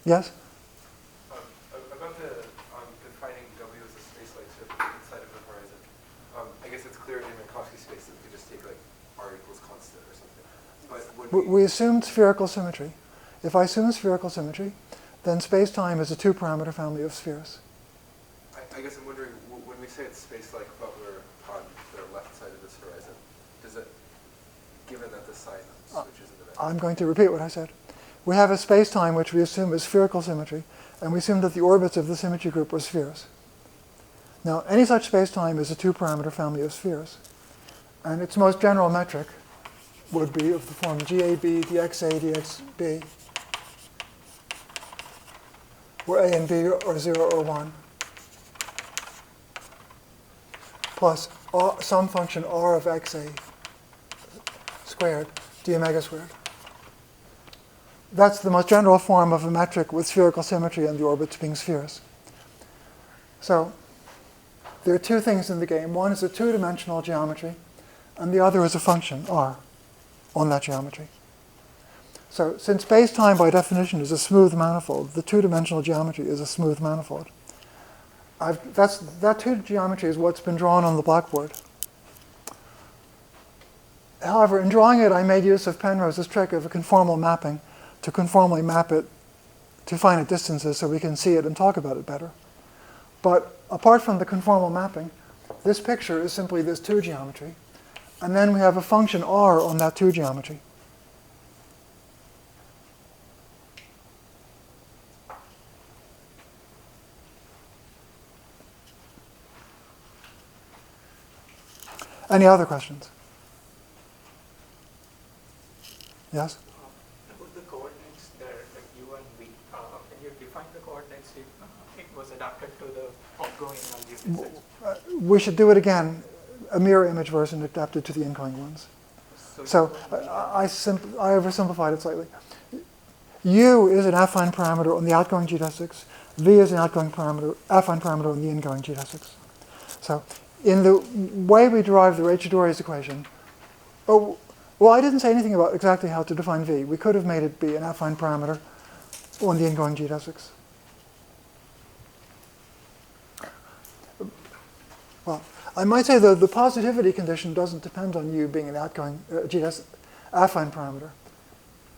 Speaker 1: Yes?
Speaker 6: About the defining W as a space-like surface inside of the horizon, I guess it's clear in Minkowski space that we just take like r equals constant or something. But when
Speaker 1: We assumed spherical symmetry. If I assume spherical symmetry, then space-time is a two-parameter family of spheres.
Speaker 6: I guess I'm wondering, when we say it's space-like, but we're on the left side of this horizon, does it, given that the sign switches in the back?
Speaker 1: I'm going to repeat what I said. We have a space-time which we assume is spherical symmetry, and we assume that the orbits of the symmetry group are spheres. Now, any such space-time is a two-parameter family of spheres. And its most general metric would be of the form GAB, dxa, dxb, where a and b are 0 or 1, plus some function r of xa squared, d omega squared. That's the most general form of a metric with spherical symmetry and the orbits being spheres. So there are two things in the game. One is a two-dimensional geometry, and the other is a function, r, on that geometry. So since space-time by definition is a smooth manifold, the two-dimensional geometry is a smooth manifold. That two geometry is what's been drawn on the blackboard. However, in drawing it, I made use of Penrose's trick of a conformal mapping to conformally map it to finite distances so we can see it and talk about it better. But apart from the conformal mapping, this picture is simply this two geometry. And then we have a function r on that two geometry. Any other questions? Yes?
Speaker 7: About the coordinates there, like u and v, when you define the coordinates, it was adapted to the outgoing algebra.
Speaker 1: We should do it again, a mirror image version adapted to the incoming ones. So I oversimplified it slightly. U is an affine parameter on the outgoing geodesics. V is an affine parameter on the incoming geodesics. So in the way we derive the Raychaudhuri's equation, well, I didn't say anything about exactly how to define V. We could have made it be an affine parameter on the ingoing geodesics. Well, I might say the positivity condition doesn't depend on U being an outgoing affine parameter.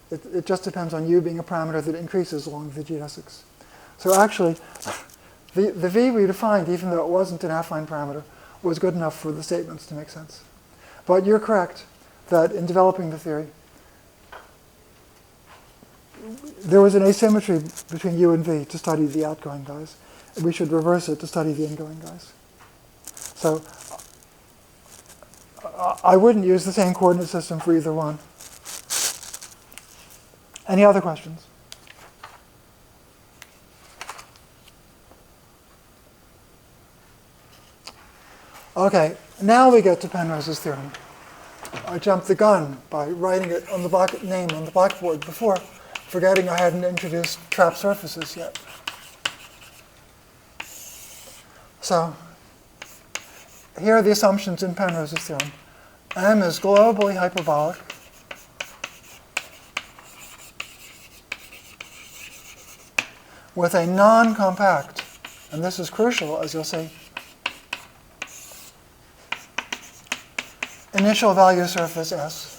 Speaker 1: It just depends on U being a parameter that increases along the geodesics. So actually, the V we defined, even though it wasn't an affine parameter, was good enough for the statements to make sense. But you're correct that in developing the theory, there was an asymmetry between U and V to study the outgoing guys. We should reverse it to study the ingoing guys. So I wouldn't use the same coordinate system for either one. Any other questions? Okay, now we get to Penrose's theorem. I jumped the gun by writing it on the name on the blackboard before, forgetting I hadn't introduced trap surfaces yet. So here are the assumptions in Penrose's theorem. M is globally hyperbolic. With a non-compact, and this is crucial, as you'll see, initial value surface S.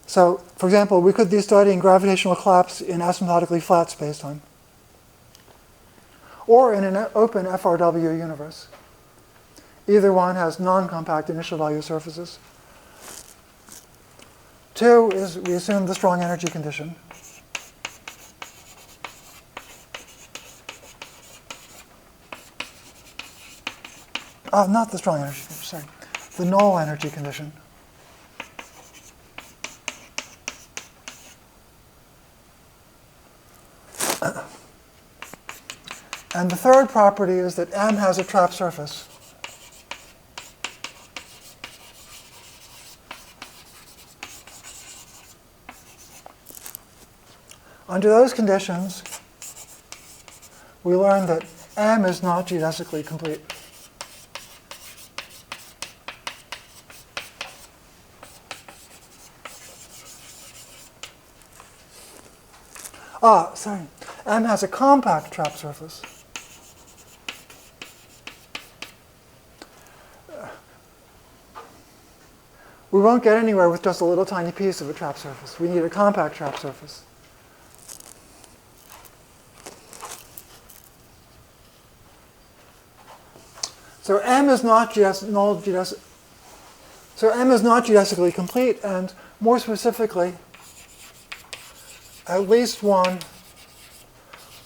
Speaker 1: So, for example, we could be studying gravitational collapse in asymptotically flat spacetime, or in an open FRW universe. Either one has non-compact initial value surfaces. 2 is we assume the strong energy condition. Not the strong energy condition, sorry. The null energy condition. And the third property is that M has a trap surface. Under those conditions, we learn that M is not geodesically complete. Sorry. M has a compact trap surface. we won't get anywhere with just a little tiny piece of a trap surface. We need a compact trap surface. So M is not geodesically complete, and more specifically, at least one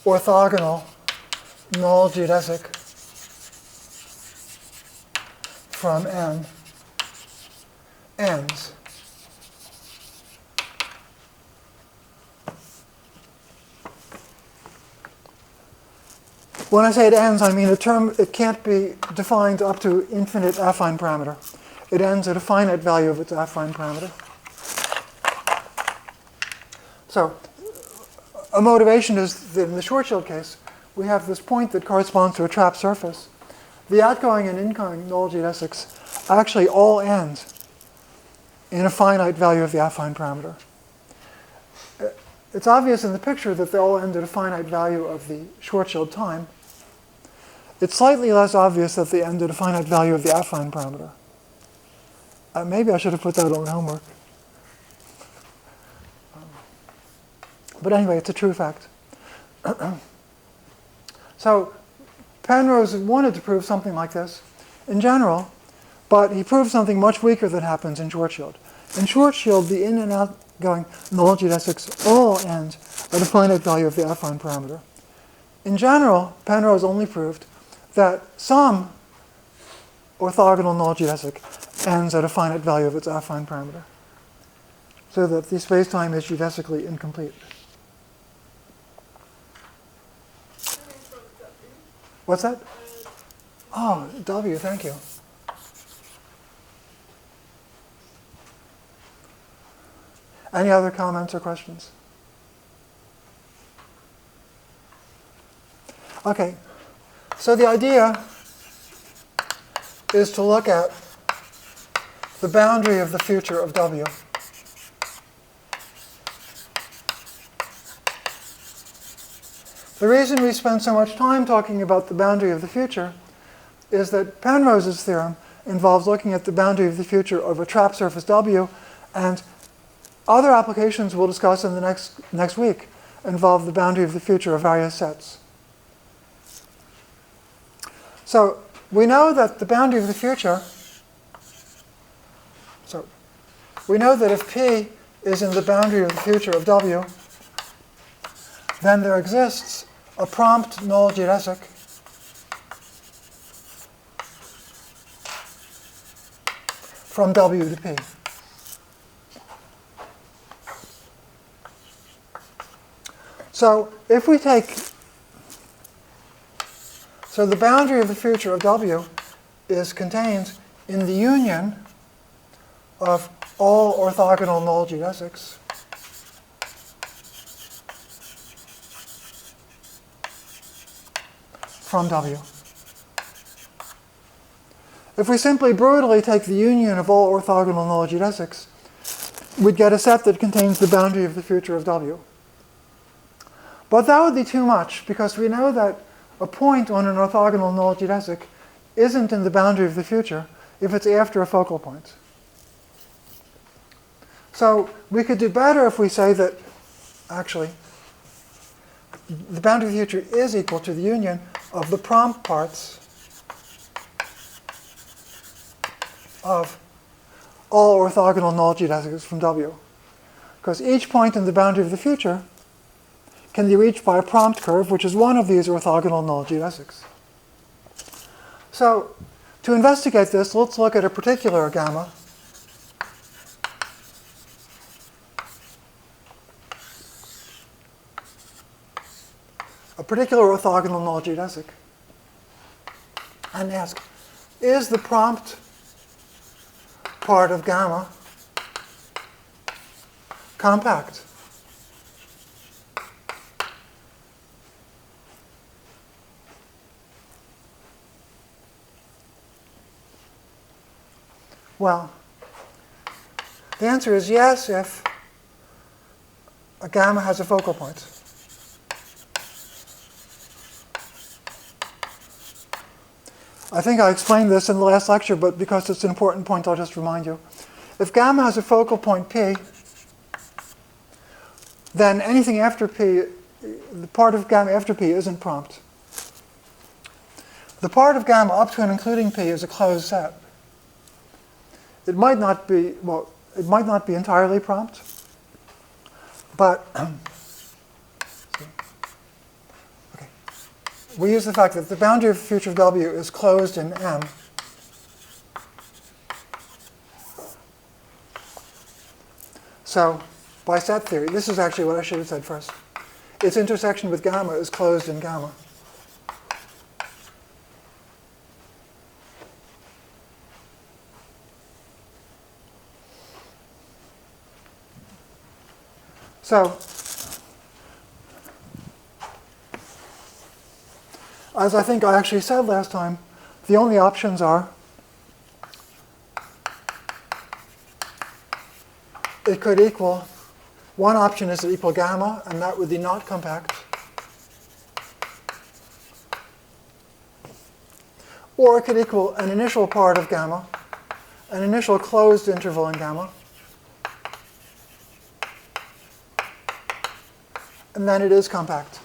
Speaker 1: orthogonal null geodesic from M ends. When I say it ends, I mean it can't be defined up to infinite affine parameter. It ends at a finite value of its affine parameter. So a motivation is that in the Schwarzschild case, we have this point that corresponds to a trap surface. The outgoing and incoming null geodesics actually all end in a finite value of the affine parameter. It's obvious in the picture that they all end at a finite value of the Schwarzschild time. It's slightly less obvious that they end at a finite value of the affine parameter. Maybe I should have put that on homework. But anyway, it's a true fact. So Penrose wanted to prove something like this in general, but he proved something much weaker that happens in Schwarzschild. In Schwarzschild, the in and outgoing null geodesics all end at a finite value of the affine parameter. In general, Penrose only proved that some orthogonal null geodesic ends at a finite value of its affine parameter, so that the spacetime is geodesically incomplete. What's that? Oh, W, thank you. Any other comments or questions? Okay, so the idea is to look at the boundary of the future of W. The reason we spend so much time talking about the boundary of the future is that Penrose's theorem involves looking at the boundary of the future of a trap surface W, and other applications we'll discuss in the next week involve the boundary of the future of various sets. So we know that the boundary of the future, so we know that if P is in the boundary of the future of W, then there exists a prompt null geodesic from W to P. So if we take, so the boundary of the future of W is contained in the union of all orthogonal null geodesics from W. If we simply brutally take the union of all orthogonal null geodesics, we'd get a set that contains the boundary of the future of W. But that would be too much, because we know that a point on an orthogonal null geodesic isn't in the boundary of the future if it's after a focal point. So we could do better if we say that, actually, the boundary of the future is equal to the union of the prompt parts of all orthogonal null geodesics from W. Because each point in the boundary of the future can be reached by a prompt curve, which is one of these orthogonal null geodesics. So to investigate this, let's look at a particular gamma. A particular orthogonal null geodesic, and ask, is the prompt part of gamma compact? Well, the answer is yes if a gamma has a focal point. I think I explained this in the last lecture, but because it's an important point, I'll just remind you. if gamma has a focal point P, then anything after P, the part of gamma after P isn't prompt. The part of gamma up to and including P is a closed set. It might not be, well, it might not be entirely prompt, but okay. We use the fact that the boundary of the future of W is closed in M. So by set theory, this is actually what I should have said first. Its intersection with gamma is closed in gamma. So, as I think I actually said last time, the only options are it could equal, one option is to equal gamma, and that would be not compact. Or it could equal an initial part of gamma, an initial closed interval in gamma, and then it is compact.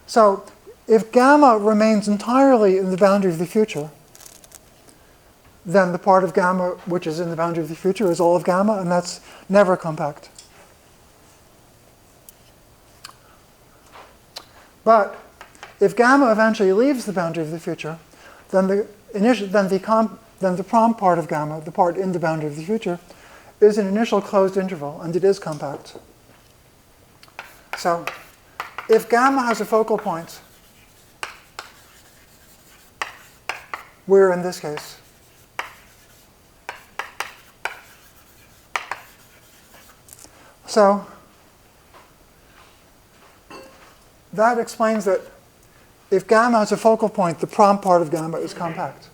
Speaker 1: So if gamma remains entirely in the boundary of the future, then the part of gamma which is in the boundary of the future is all of gamma, and that's never compact. But if gamma eventually leaves the boundary of the future, then the prompt part of gamma, the part in the boundary of the future, is an initial closed interval, and it is compact. So if gamma has a focal point, we're in this case. So that explains that if gamma has a focal point, the prompt part of gamma is compact.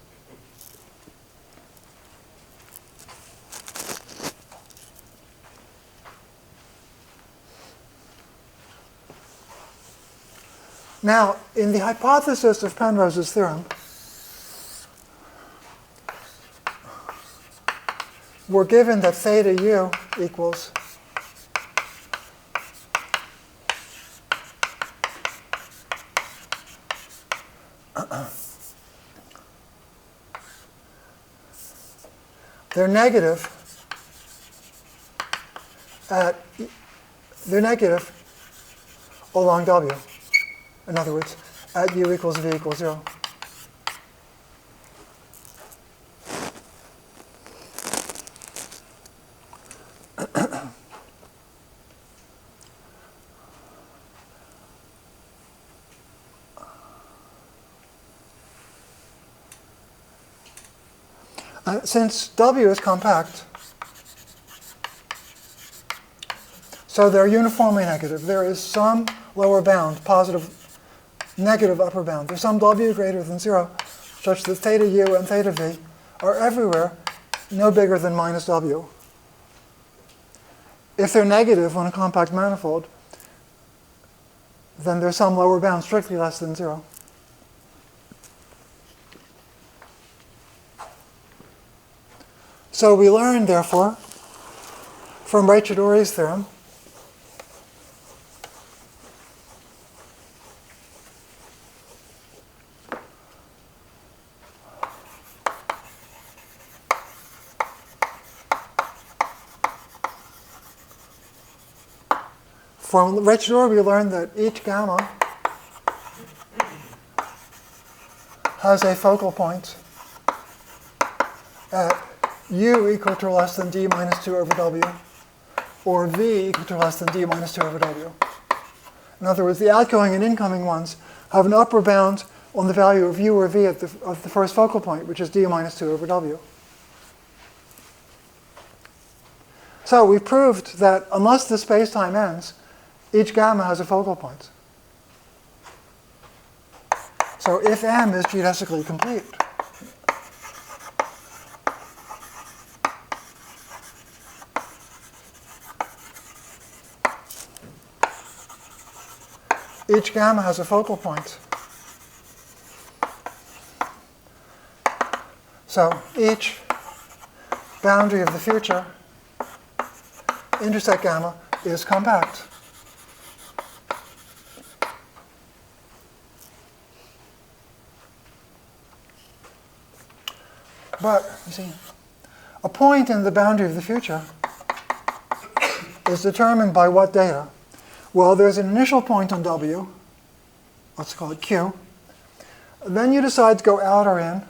Speaker 1: Now, in the hypothesis of Penrose's theorem, we're given that theta u equals they're negative along W. In other words, at u equals v equals 0. Since W is compact, so they're uniformly negative. There is some lower bound, positive, negative upper bound. There's some W greater than 0, such that theta u and theta v are everywhere no bigger than minus W. If they're negative on a compact manifold, then there's some lower bound strictly less than 0. So we learn, therefore, from Ricciardori's theorem we learned that each gamma has a focal point at u equal to or less than d minus 2 over w, or v equal to or less than d minus 2 over w. In other words, the outgoing and incoming ones have an upper bound on the value of u or v of the first focal point, which is d minus 2 over w. So we proved that unless the space-time ends, each gamma has a focal point. So if M is geodesically complete, each gamma has a focal point. So each boundary of the future intersect gamma is compact. But, you see, a point in the boundary of the future is determined by what data? Well, there's an initial point on W, let's call it Q. Then you decide to go out or in.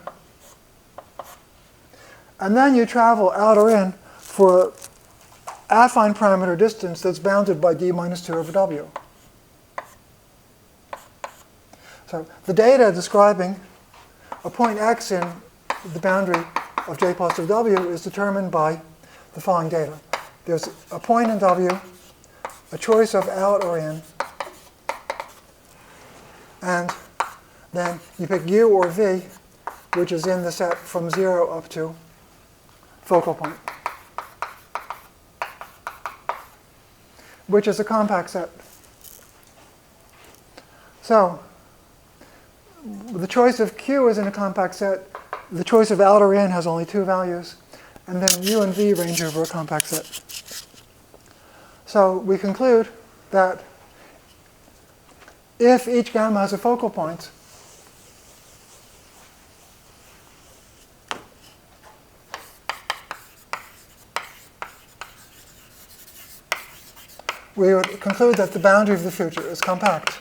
Speaker 1: And then you travel out or in for an affine parameter distance that's bounded by d minus 2 over W. So the data describing a point x in the boundary of j positive W is determined by the following data. There's a point in W, a choice of out or in, and then you pick U or V, which is in the set from 0 up to focal point, which is a compact set. So the choice of Q is in a compact set. The choice of out or in has only 2 values. And then U and V range over a compact set. So we conclude that if each gamma has a focal point, we would conclude that the boundary of the future is compact.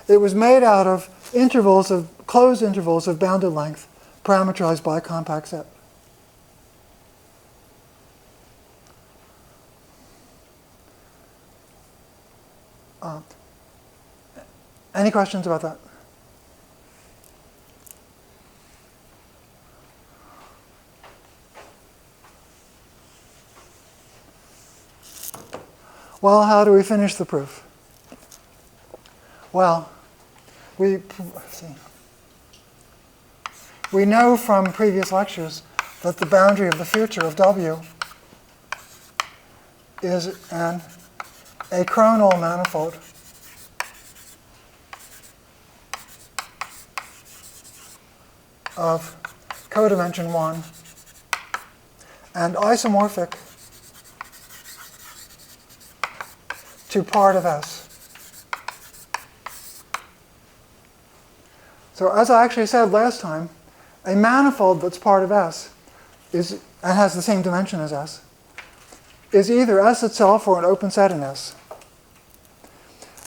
Speaker 1: It was made out of closed intervals of bounded length parameterized by a compact set. Any questions about that? Well, how do we finish the proof? Well, we know from previous lectures that the boundary of the future of W is an achronal manifold of codimension 1 and isomorphic to part of S. So as I actually said last time, a manifold that's part of S and has the same dimension as S is either S itself or an open set in S.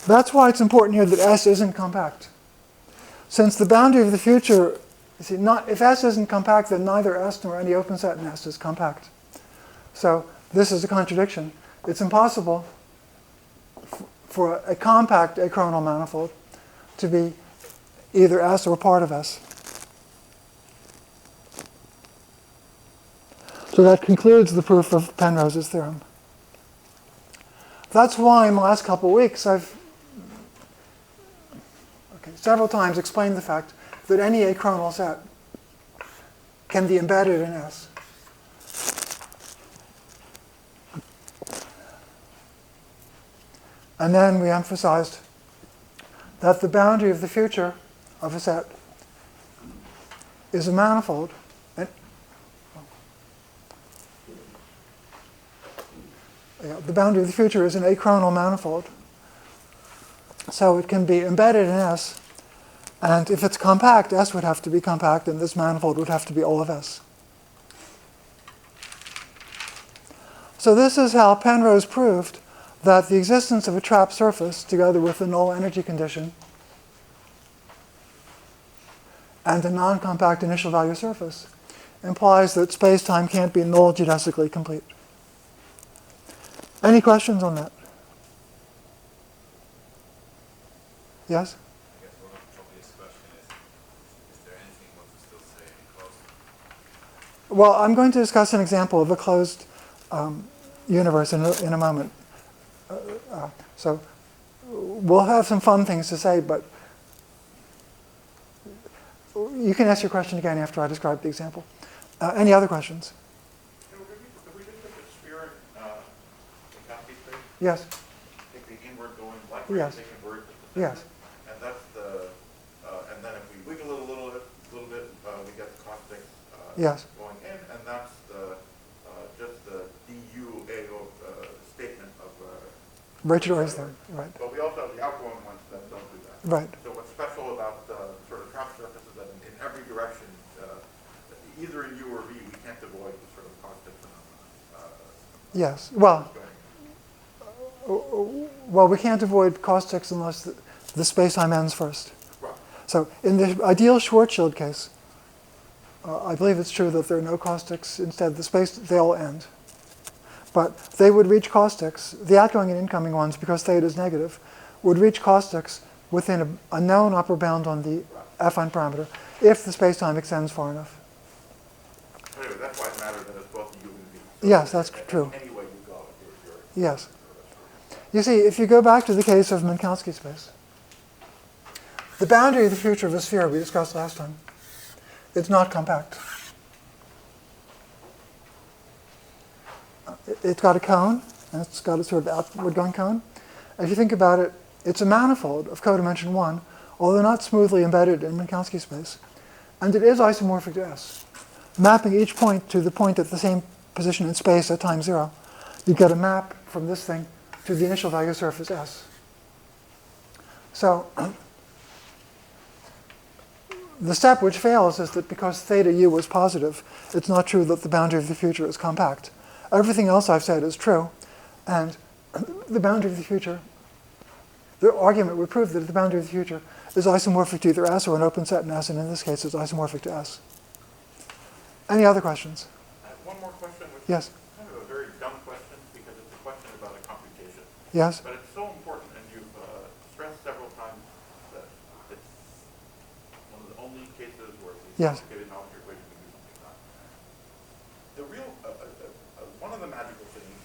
Speaker 1: That's why it's important here that S isn't compact. Since the boundary of the future, if S isn't compact, then neither S nor any open set in S is compact. So this is a contradiction. It's impossible for a compact achronal manifold to be either S or part of S. So that concludes the proof of Penrose's theorem. That's why in the last couple of weeks I've several times explained the fact that any achronal set can be embedded in S. And then we emphasized that the boundary of the future of a set is a manifold. And, the boundary of the future is an achronal manifold. So it can be embedded in S. And if it's compact, S would have to be compact, and this manifold would have to be all of S. So this is how Penrose proved that the existence of a trapped surface, together with a null energy condition, and a non-compact initial value surface, implies that space-time can't be null geodesically complete. Any questions on that? Yes?
Speaker 8: I guess one obvious question is there anything one can still say in closed?
Speaker 1: Well, I'm going to discuss an example of a closed universe in a moment. So we'll have some fun things to say, but you can ask your question again after I describe the example. Any other questions? Yes,
Speaker 8: take the inward going black ray,
Speaker 1: Yes.
Speaker 8: they converge at the
Speaker 1: Yes.
Speaker 8: center. And that's and then if we wiggle it a little bit, we get the caustic
Speaker 1: yes,
Speaker 8: going in, and that's just the DUAO statement of.
Speaker 1: Richard Orr's there, right,
Speaker 8: But we also have the outgoing ones that don't do that.
Speaker 1: right.
Speaker 8: So what's special about sort of trap surface is that in every direction, either in U or V, we can't avoid the sort of caustic phenomenon.
Speaker 1: Yes, well,
Speaker 8: Going.
Speaker 1: well, we can't avoid caustics unless the space-time ends first.
Speaker 8: Right.
Speaker 1: So in the ideal Schwarzschild case, I believe it's true that there are no caustics. Instead, they all end. But they would reach caustics, the outgoing and incoming ones, because theta is negative, would reach caustics within a known upper bound on the affine parameter if the space-time extends far enough.
Speaker 8: Anyway, that's why it matters that it's both U and V. So
Speaker 1: Yes, that's true.
Speaker 8: Any way you go, you're
Speaker 1: Yes. You see, if you go back to the case of Minkowski space, the boundary of the future of a sphere we discussed last time, it's not compact. It's got a cone, and it's got a sort of outward going cone. If you think about it, it's a manifold of codimension 1, although not smoothly embedded in Minkowski space. And it is isomorphic to S. Mapping each point to the point at the same position in space at time 0, you get a map from this thing to the initial value surface S. So the step which fails is that because theta u is positive, it's not true that the boundary of the future is compact. Everything else I've said is true, and the boundary of the future, the argument would prove that the boundary of the future is isomorphic to either S or an open set in S, and in this case it's isomorphic to S. Any other questions?
Speaker 8: One more question, which
Speaker 1: Yes.
Speaker 8: is kind of a very dumb question, because it's a question about a computation.
Speaker 1: Yes?
Speaker 8: But it's so important, and you've stressed several times that it's one of the only cases where these
Speaker 1: Yes.
Speaker 8: complicated knowledge equation can do something about. The real, one of the magical things,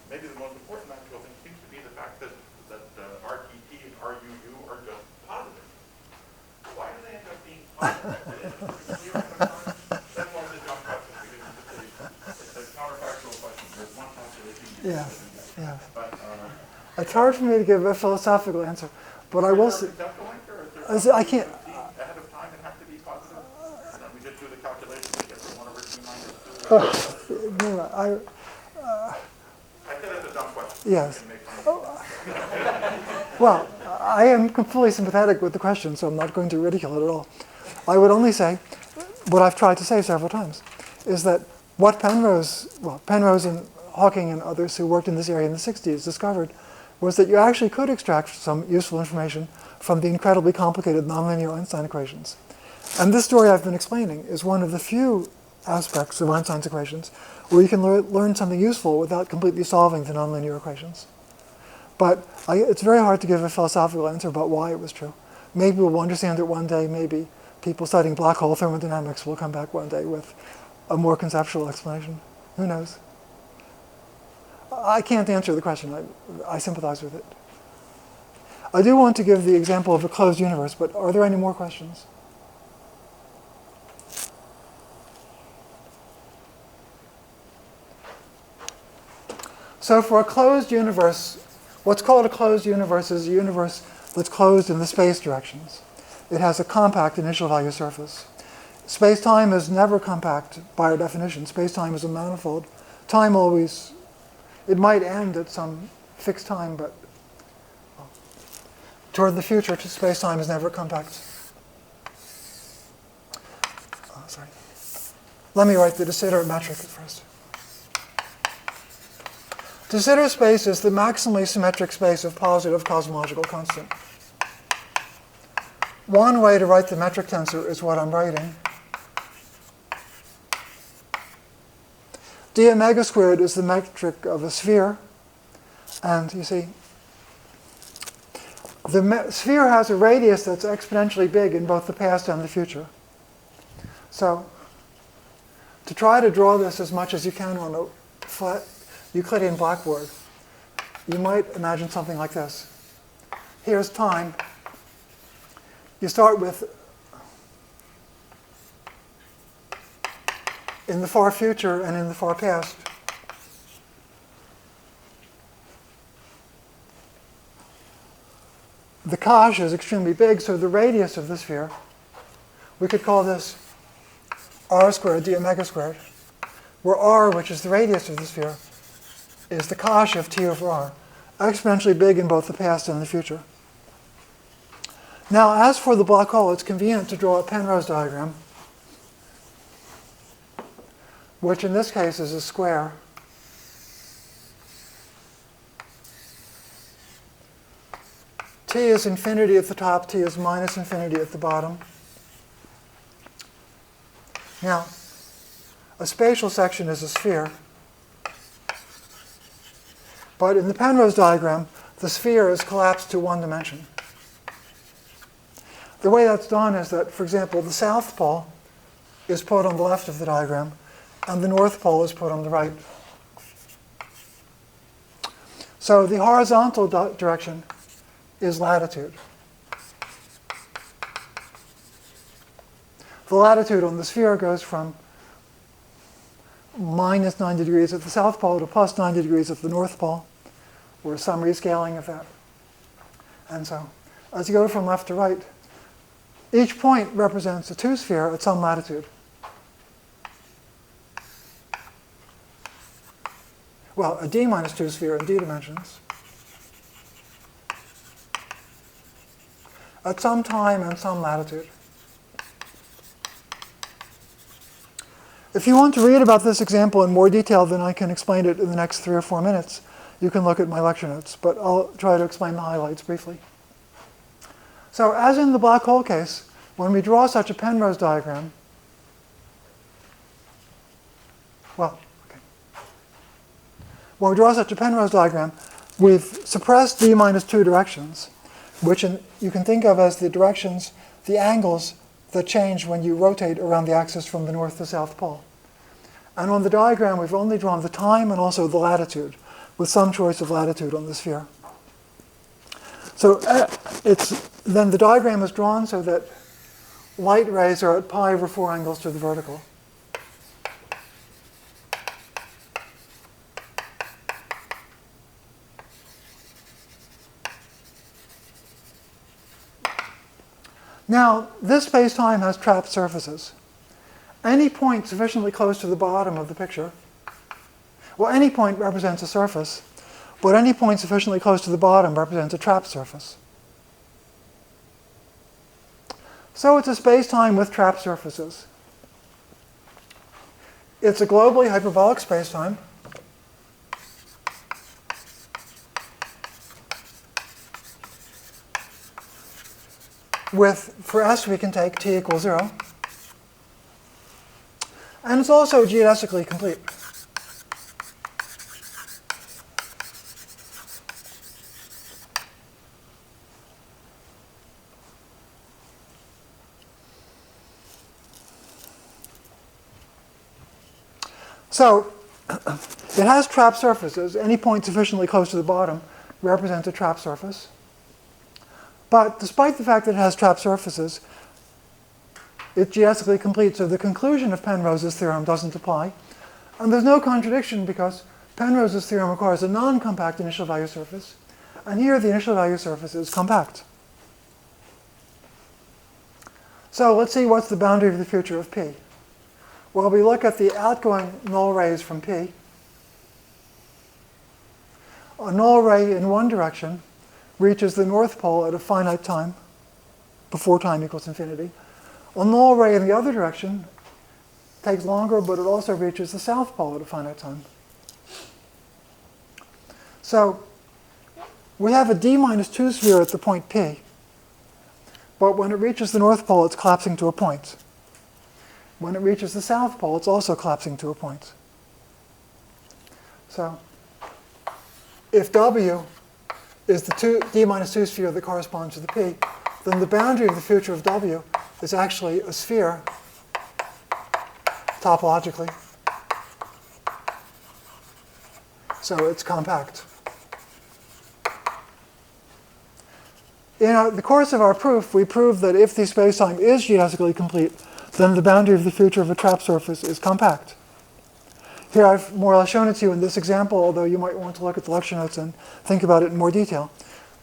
Speaker 8: maybe the most important magical thing, seems to be the fact that RTT and RUU are just positive. Why do they end up being positive? That's one of the dumb questions, because it's a counterfactual question. There's one calculation.
Speaker 1: Yes. Yes.
Speaker 8: But,
Speaker 1: It's hard for me to give a philosophical answer, but I will say, I can't.
Speaker 8: Ahead of time, it have to be positive. And then we just do the calculation to get from 1 over 2 minus 2.
Speaker 1: No,
Speaker 8: I said it's a dumb question.
Speaker 1: Yes.
Speaker 8: You can make fun of it.
Speaker 1: Well, I am fully sympathetic with the question, so I'm not going to ridicule it at all. I would only say, what I've tried to say several times, is that what Penrose and Hawking and others who worked in this area in the 60s discovered was that you actually could extract some useful information from the incredibly complicated nonlinear Einstein equations. And this story I've been explaining is one of the few aspects of Einstein's equations where you can learn something useful without completely solving the nonlinear equations. But it's very hard to give a philosophical answer about why it was true. Maybe we'll understand it one day. Maybe people studying black hole thermodynamics will come back one day with a more conceptual explanation. Who knows? I can't answer the question. I sympathize with it. I do want to give the example of a closed universe, but are there any more questions? So for a closed universe, what's called a closed universe is a universe that's closed in the space directions. It has a compact initial value surface. Space-time is never compact by our definition. Space-time is a manifold. Time always, it might end at some fixed time, but toward the future, space-time is never compact. Sorry. Let me write the de Sitter metric at first. De Sitter space is the maximally symmetric space of positive cosmological constant. One way to write the metric tensor is what I'm writing. D omega squared is the metric of a sphere. And you see, the sphere has a radius that's exponentially big in both the past and the future. So to try to draw this as much as you can on a flat Euclidean blackboard, you might imagine something like this. Here's time. You start with, in the far future and in the far past. the cosh is extremely big, so the radius of the sphere, we could call this r squared d omega squared, where r, which is the radius of the sphere, is the cosh of t over r, exponentially big in both the past and the future. Now, as for the black hole, it's convenient to draw a Penrose diagram, which in this case is a square. T is infinity at the top, t is minus infinity at the bottom. Now, a spatial section is a sphere. But in the Penrose diagram, the sphere is collapsed to one dimension. The way that's done is that, for example, the south pole is put on the left of the diagram, and the north pole is put on the right. So the horizontal direction is latitude. The latitude on the sphere goes from minus 90 degrees at the south pole to plus 90 degrees at the north pole, or some rescaling of that. And so, as you go from left to right, each point represents a two-sphere at some latitude. Well, a d minus 2 sphere in d dimensions. At some time and some latitude. If you want to read about this example in more detail than I can explain it in the next 3 or 4 minutes, you can look at my lecture notes, but I'll try to explain the highlights briefly. So as in the black hole case, when we draw such a Penrose diagram, when we draw such a Penrose diagram, we've suppressed d minus 2 directions, which you can think of as the directions, the angles that change when you rotate around the axis from the north to south pole. And on the diagram, we've only drawn the time and also the latitude, with some choice of latitude on the sphere. So then the diagram is drawn so that light rays are at pi over 4 angles to the vertical. Now, this space-time has trapped surfaces. Any point sufficiently close to the bottom of the picture, well, any point represents a surface, but any point sufficiently close to the bottom represents a trapped surface. So it's a space-time with trapped surfaces. It's a globally hyperbolic space-time. For s, we can take t equals 0. And it's also geodesically complete. So it has trapped surfaces. Any point sufficiently close to the bottom represents a trapped surface. But despite the fact that it has trapped surfaces, it's geodesically complete, so the conclusion of Penrose's theorem doesn't apply. And there's no contradiction because Penrose's theorem requires a non-compact initial value surface. And here the initial value surface is compact. So let's see what's the boundary of the future of P. Well, we look at the outgoing null rays from P. A null ray in one direction reaches the north pole at a finite time, before time equals infinity. A null ray in the other direction takes longer, but it also reaches the south pole at a finite time. So we have a d minus 2 sphere at the point P, but when it reaches the north pole, it's collapsing to a point. When it reaches the south pole, it's also collapsing to a point. So if W is the d minus 2 sphere that corresponds to the P, then the boundary of the future of W is actually a sphere topologically. So it's compact. In the course of our proof, we proved that if the spacetime is geodesically complete, then the boundary of the future of a trapped surface is compact. Here I've more or less shown it to you in this example, although you might want to look at the lecture notes and think about it in more detail.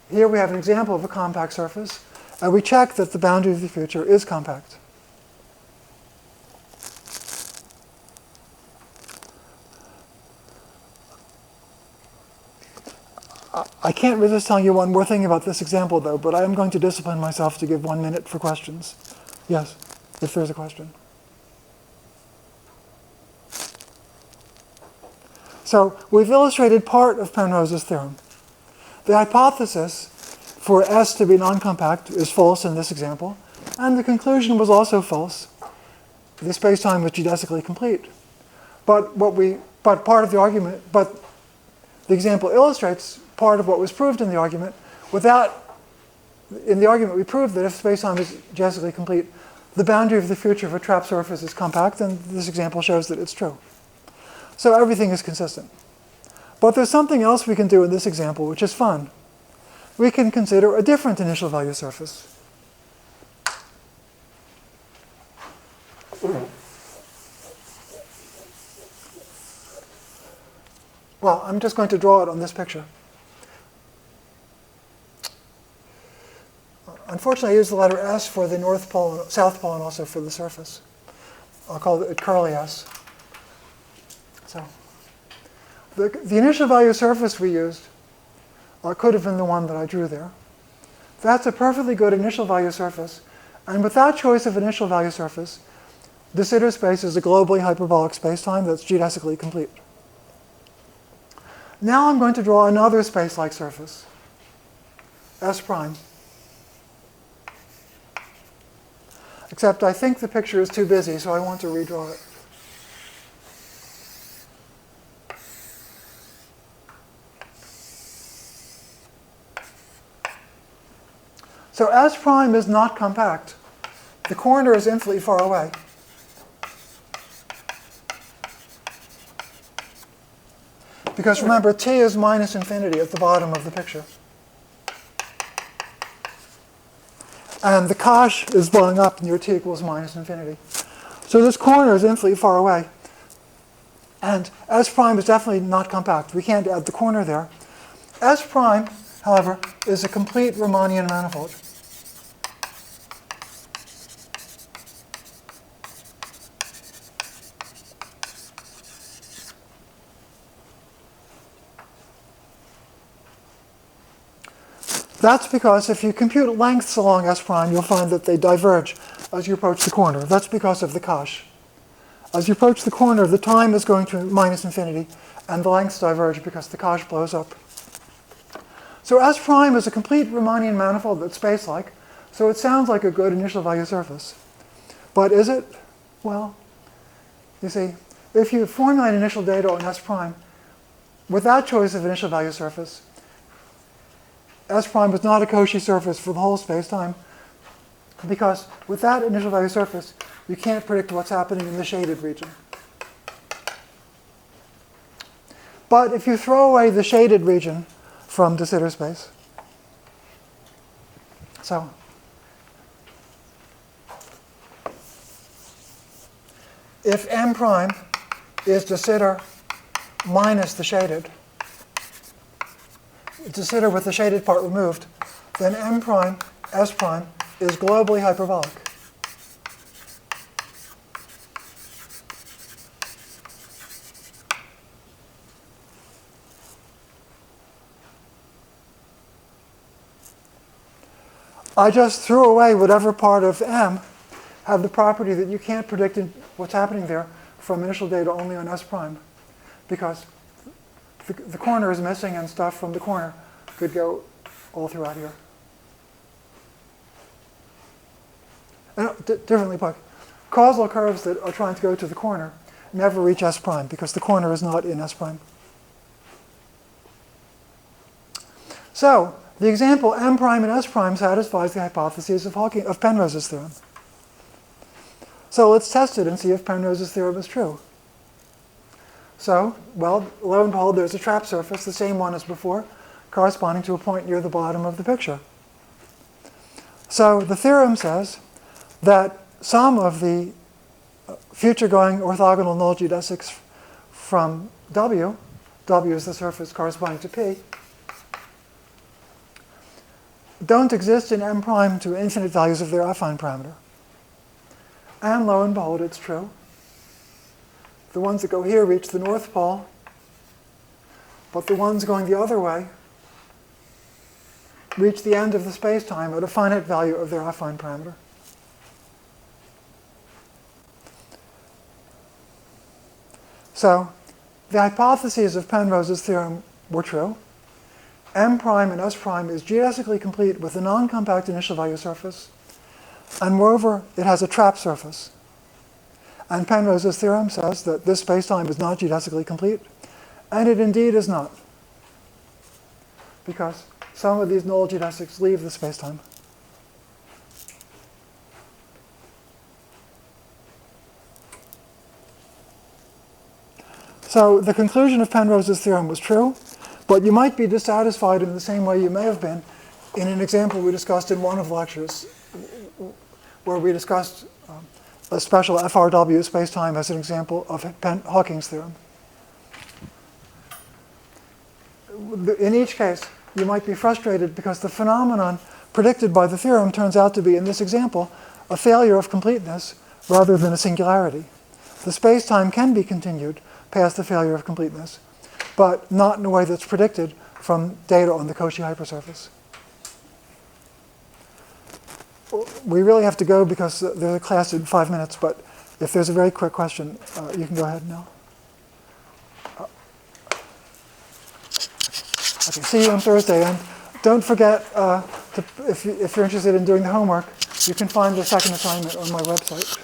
Speaker 1: here we have an example of a compact surface, and we check that the boundary of the future is compact. I can't resist telling you one more thing about this example, though, but I am going to discipline myself to give 1 minute for questions. Yes, if there's a question. So we've illustrated part of Penrose's theorem. The hypothesis for S to be non-compact is false in this example, and the conclusion was also false. The space-time was geodesically complete. But the example illustrates part of what was proved in the argument. In the argument, we proved that if space-time is geodesically complete, the boundary of the future of a trapped surface is compact, and this example shows that it's true. So everything is consistent. But there's something else we can do in this example, which is fun. We can consider a different initial value surface. Well, I'm just going to draw it on this picture. Unfortunately, I use the letter S for the North Pole, South Pole, and also for the surface. I'll call it curly S. So the initial value surface we used could have been the one that I drew there. That's a perfectly good initial value surface. And with that choice of initial value surface, de Sitter space is a globally hyperbolic spacetime that's geodesically complete. Now I'm going to draw another space-like surface, S prime. Except I think the picture is too busy, so I want to redraw it. So S prime is not compact. The corner is infinitely far away. Because remember, t is minus infinity at the bottom of the picture. And the cosh is blowing up near t equals minus infinity. So this corner is infinitely far away. And S prime is definitely not compact. We can't add the corner there. S prime, however, is a complete Riemannian manifold. That's because if you compute lengths along S prime, you'll find that they diverge as you approach the corner. That's because of the cosh. As you approach the corner, the time is going to minus infinity, and the lengths diverge because the cosh blows up. So S prime is a complete Riemannian manifold that's space-like, so it sounds like a good initial value surface. But is it? Well, you see, if you formulate initial data on S prime without choice of initial value surface, S prime is not a Cauchy surface for the whole space-time, because with that initial value surface, you can't predict what's happening in the shaded region. But if you throw away the shaded region from de Sitter space, so if M prime is de Sitter minus the shaded, de Sitter with the shaded part removed, then M prime, S prime, is globally hyperbolic. I just threw away whatever part of M have the property that you can't predict what's happening there from initial data only on S prime, because the corner is missing and stuff from the corner could go all throughout here. And differently put, causal curves that are trying to go to the corner never reach S prime because the corner is not in S prime. So the example M prime and S prime satisfies the hypotheses of Penrose's theorem. So let's test it and see if Penrose's theorem is true. So, well, lo and behold, there's a trap surface, the same one as before, corresponding to a point near the bottom of the picture. So the theorem says that some of the future-going orthogonal null geodesics from W is the surface corresponding to P, don't exist in M prime to infinite values of their affine parameter. And lo and behold, it's true. The ones that go here reach the North Pole, but the ones going the other way reach the end of the space-time at a finite value of their affine parameter. So the hypotheses of Penrose's theorem were true. M prime and S prime is geodesically complete with a non-compact initial value surface, and moreover, it has a trap surface. And Penrose's theorem says that this spacetime is not geodesically complete, and it indeed is not, because some of these null geodesics leave the spacetime. So the conclusion of Penrose's theorem was true, but you might be dissatisfied in the same way you may have been in an example we discussed in one of the lectures, where we discussed a special FRW spacetime as an example of Hawking's theorem. In each case, you might be frustrated because the phenomenon predicted by the theorem turns out to be, in this example, a failure of completeness rather than a singularity. The spacetime can be continued past the failure of completeness, but not in a way that's predicted from data on the Cauchy hypersurface. We really have to go because there's a class in 5 minutes, but if there's a very quick question, you can go ahead now. Okay, see you on Thursday, and don't forget, if you're interested in doing the homework, you can find the second assignment on my website.